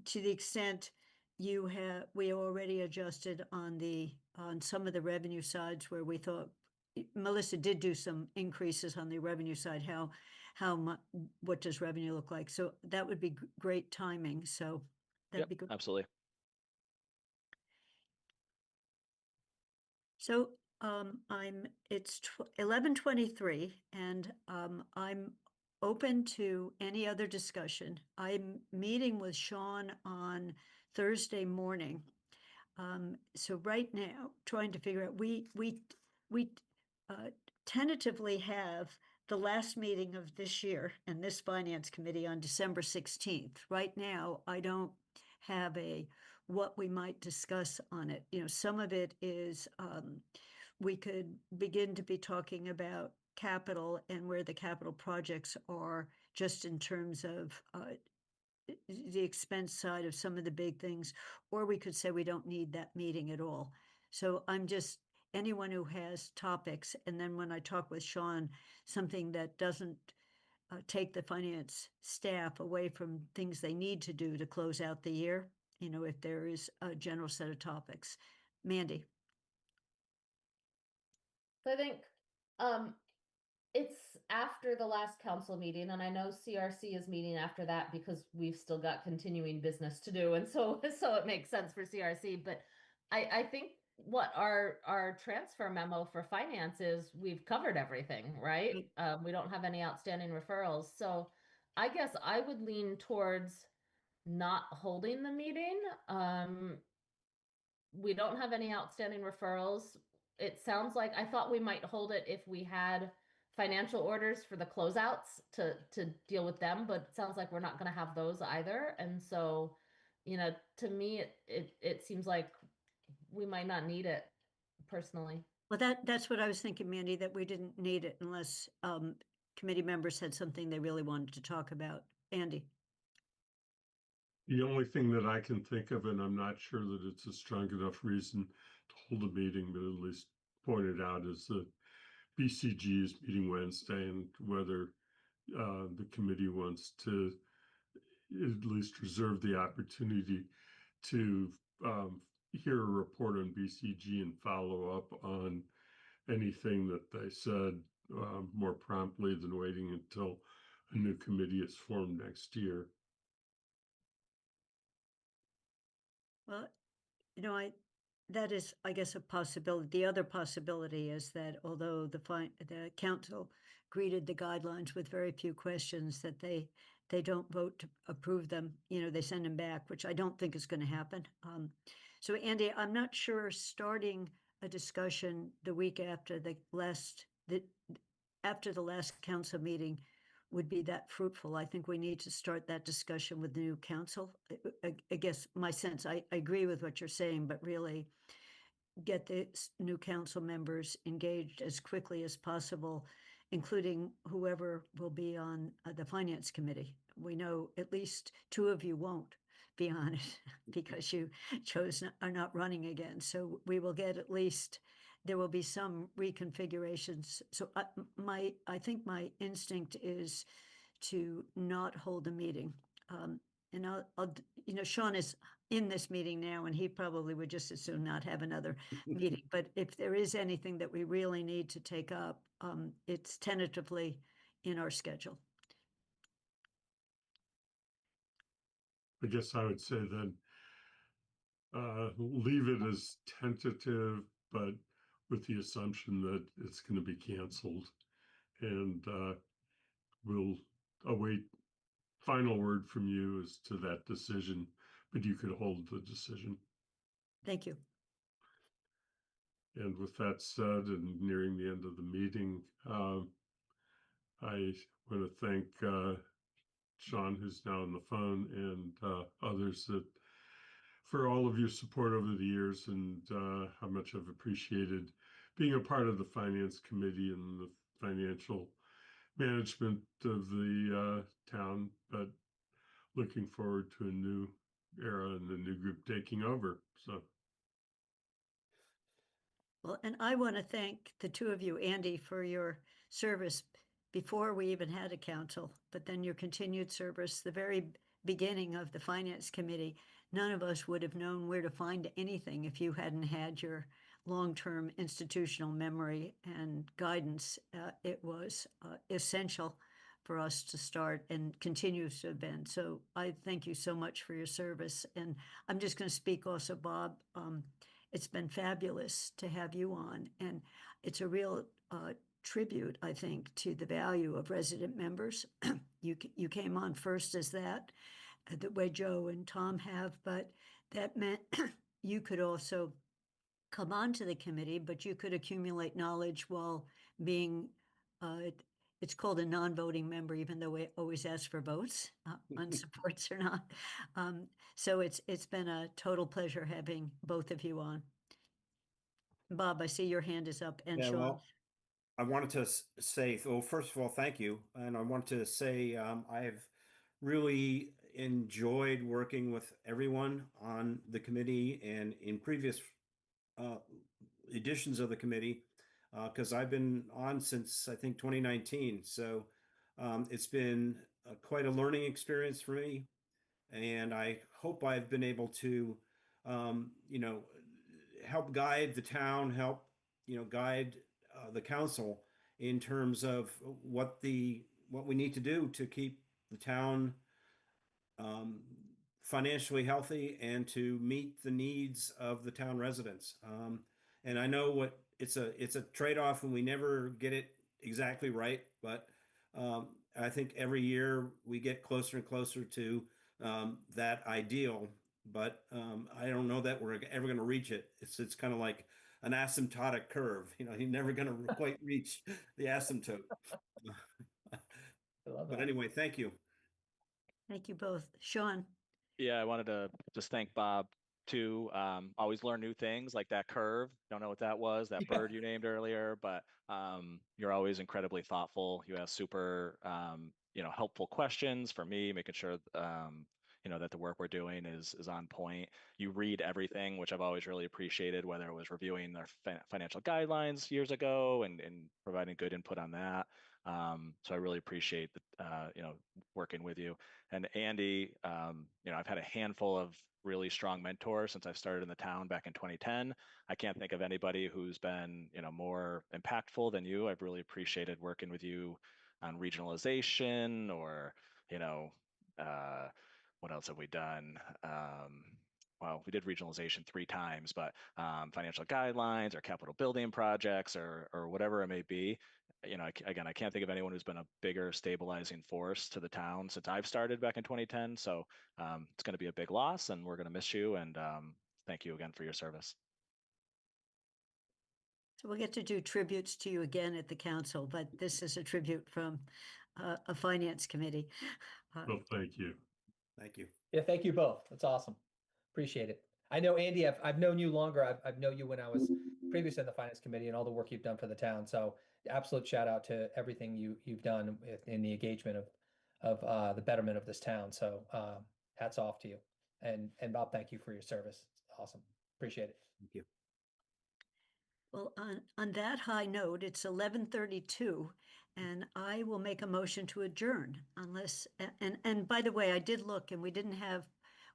to the extent we already adjusted on some of the revenue sides where we thought Melissa did do some increases on the revenue side. How much, what does revenue look like? So that would be great timing. So that'd Yep, be good. absolutely. So it's 11:23 and I'm open to any other discussion. I'm meeting with Sean on Thursday morning. So right now, trying to figure out, we tentatively have the last meeting of this year and this finance committee on December 16th. Right now, I don't have what we might discuss on it. You know, some of it is, we could begin to be talking about capital and where the capital projects are just in terms of, the expense side of some of the big things, or we could say we don't need that meeting at all. So I'm just, anyone who has topics, and then when I talk with Sean, something that doesn't take the finance staff away from things they need to do to close out the year, you know, if there is a general set of topics. Mandy. So I think it's after the last council meeting, and I know CRC is meeting after that because we've still got continuing business to do, and so it makes sense for CRC. But I think what our transfer memo for finance is, we've covered everything, right? We don't have any outstanding referrals, so I guess I would lean towards not holding the meeting. We don't have any outstanding referrals. It sounds like, I thought we might hold it if we had financial orders for the closeouts to deal with them, but it sounds like we're not going to have those either. And so, you know, to me, it seems like we might not need it personally. Well, that's what I was thinking, Mandy, that we didn't need it unless committee members had something they really wanted to talk about. Andy. The only thing that I can think of, and I'm not sure that it's a strong enough reason to hold a meeting, but at least point it out, is that BCG is meeting Wednesday, and whether the committee wants to at least reserve the opportunity to hear a report on BCG and follow up on anything that they said more promptly than waiting until a new committee is formed next year. Well, you know, that is, I guess, a possibility. The other possibility is that although the council greeted the guidelines with very few questions, that they don't vote to approve them. You know, they send them back, which I don't think is going to happen. So, Andy, I'm not sure starting a discussion the week after after the last council meeting would be that fruitful. I think we need to start that discussion with the new council. I guess my sense, I agree with what you're saying, but really get the new council members engaged as quickly as possible, including whoever will be on the finance committee. We know at least two of you won't be on it because you are not running again. So we will get at least, there will be some reconfigurations. So I think my instinct is to not hold a meeting. And Sean is in this meeting now, and he probably would just as soon not have another meeting. But if there is anything that we really need to take up, it's tentatively in our schedule. I guess I would say then leave it as tentative, but with the assumption that it's going to be canceled, and we'll await final word from you as to that decision, but you could hold the decision. Thank you. And with that said, and nearing the end of the meeting, I want to thank Sean, who's now on the phone, and others that for all of your support over the years, and how much I've appreciated being a part of the finance committee and the financial management of the town, but looking forward to a new era and a new group taking over. So. Well, and I want to thank the two of you, Andy, for your service before we even had a council, but then your continued service, the very beginning of the finance committee. None of us would have known where to find anything if you hadn't had your long-term institutional memory and guidance. It was essential for us to start and continues to have been. So I thank you so much for your service. And I'm just going to speak also, Bob. It's been fabulous to have you on, and it's a real tribute, I think, to the value of resident members. You came on first as that, the way Joe and Tom have, but that meant you could also come onto the committee, but you could accumulate knowledge while being, it's called a non-voting member, even though we always ask for votes on supports or not. So it's been a total pleasure having both of you on. Bob, I see your hand is up, and Yeah, Sean. well, I wanted to say, well, first of all, thank you. And I want to say I've really enjoyed working with everyone on the committee and in previous editions of the committee, because I've been on since, I think, 2019. So it's been quite a learning experience for me. And I hope I've been able to, help guide the town, help, guide the council in terms of what we need to do to keep the town financially healthy and to meet the needs of the town residents. And I know it's a trade-off, and we never get it exactly right, but I think every year we get closer and closer to that ideal. But I don't know that we're ever going to reach it. It's kind of like an asymptotic curve. You're never going to quite reach the asymptote. I love But that. anyway, thank you. Thank you both. Sean. Yeah, I wanted to just thank Bob too. Always learn new things like that curve. Don't know what that was, that bird you named earlier, but you're always incredibly thoughtful. You ask super, helpful questions for me, making sure, that the work we're doing is on point. You read everything, which I've always really appreciated, whether it was reviewing their financial guidelines years ago and providing good input on that. So I really appreciate working with you. And Andy, I've had a handful of really strong mentors since I started in the town back in 2010. I can't think of anybody who's been, more impactful than you. I've really appreciated working with you on regionalization or, what else have we done? Well, we did regionalization 3 times, but financial guidelines or capital building projects or whatever it may be. Again, I can't think of anyone who's been a bigger stabilizing force to the town since I've started back in 2010. So it's going to be a big loss, and we're going to miss you. And thank you again for your service. So we'll get to do tributes to you again at the council, but this is a tribute from a finance committee. Well, thank you. Thank you. Yeah, thank you both. That's awesome. Appreciate it. I know, Andy, I've known you longer. I've known you when I was previously in the finance committee and all the work you've done for the town. So absolute shout out to everything you've done in the engagement of the betterment of this town. So hats off to you. And Bob, thank you for your service. It's awesome. Appreciate it. Thank you. Well, on that high note, it's 11:32, and I will make a motion to adjourn unless, and by the way, I did look and we didn't have,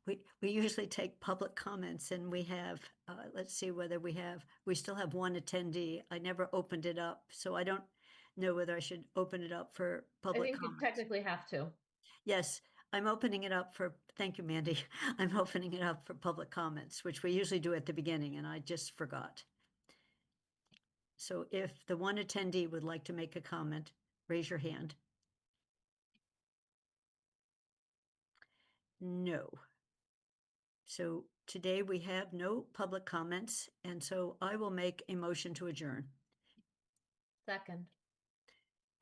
we usually take public comments and we have, let's see whether we still have one attendee. I never opened it up, so I don't know whether I should open it up for I public think you comments. technically have to. Yes, I'm opening it up for, thank you, Mandy. I'm opening it up for public comments, which we usually do at the beginning, and I just forgot. So if the one attendee would like to make a comment, raise your hand. No. So today we have no public comments, and so I will make a motion to adjourn. Second.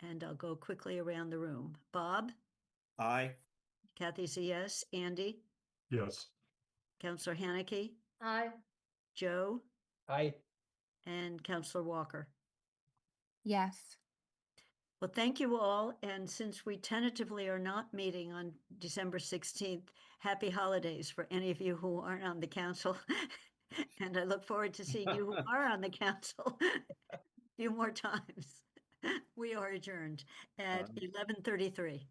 And I'll go quickly around the room. Bob, Aye. Kathy's a yes. Andy, Yes. Counselor Haneke, Aye. Joe, Aye. and Counselor Walker. Yes. Well, thank you all. And since we tentatively are not meeting on December 16th, happy holidays for any of you who aren't on the council. And I look forward to seeing you who are on the council a few more times. We are adjourned at 11:33.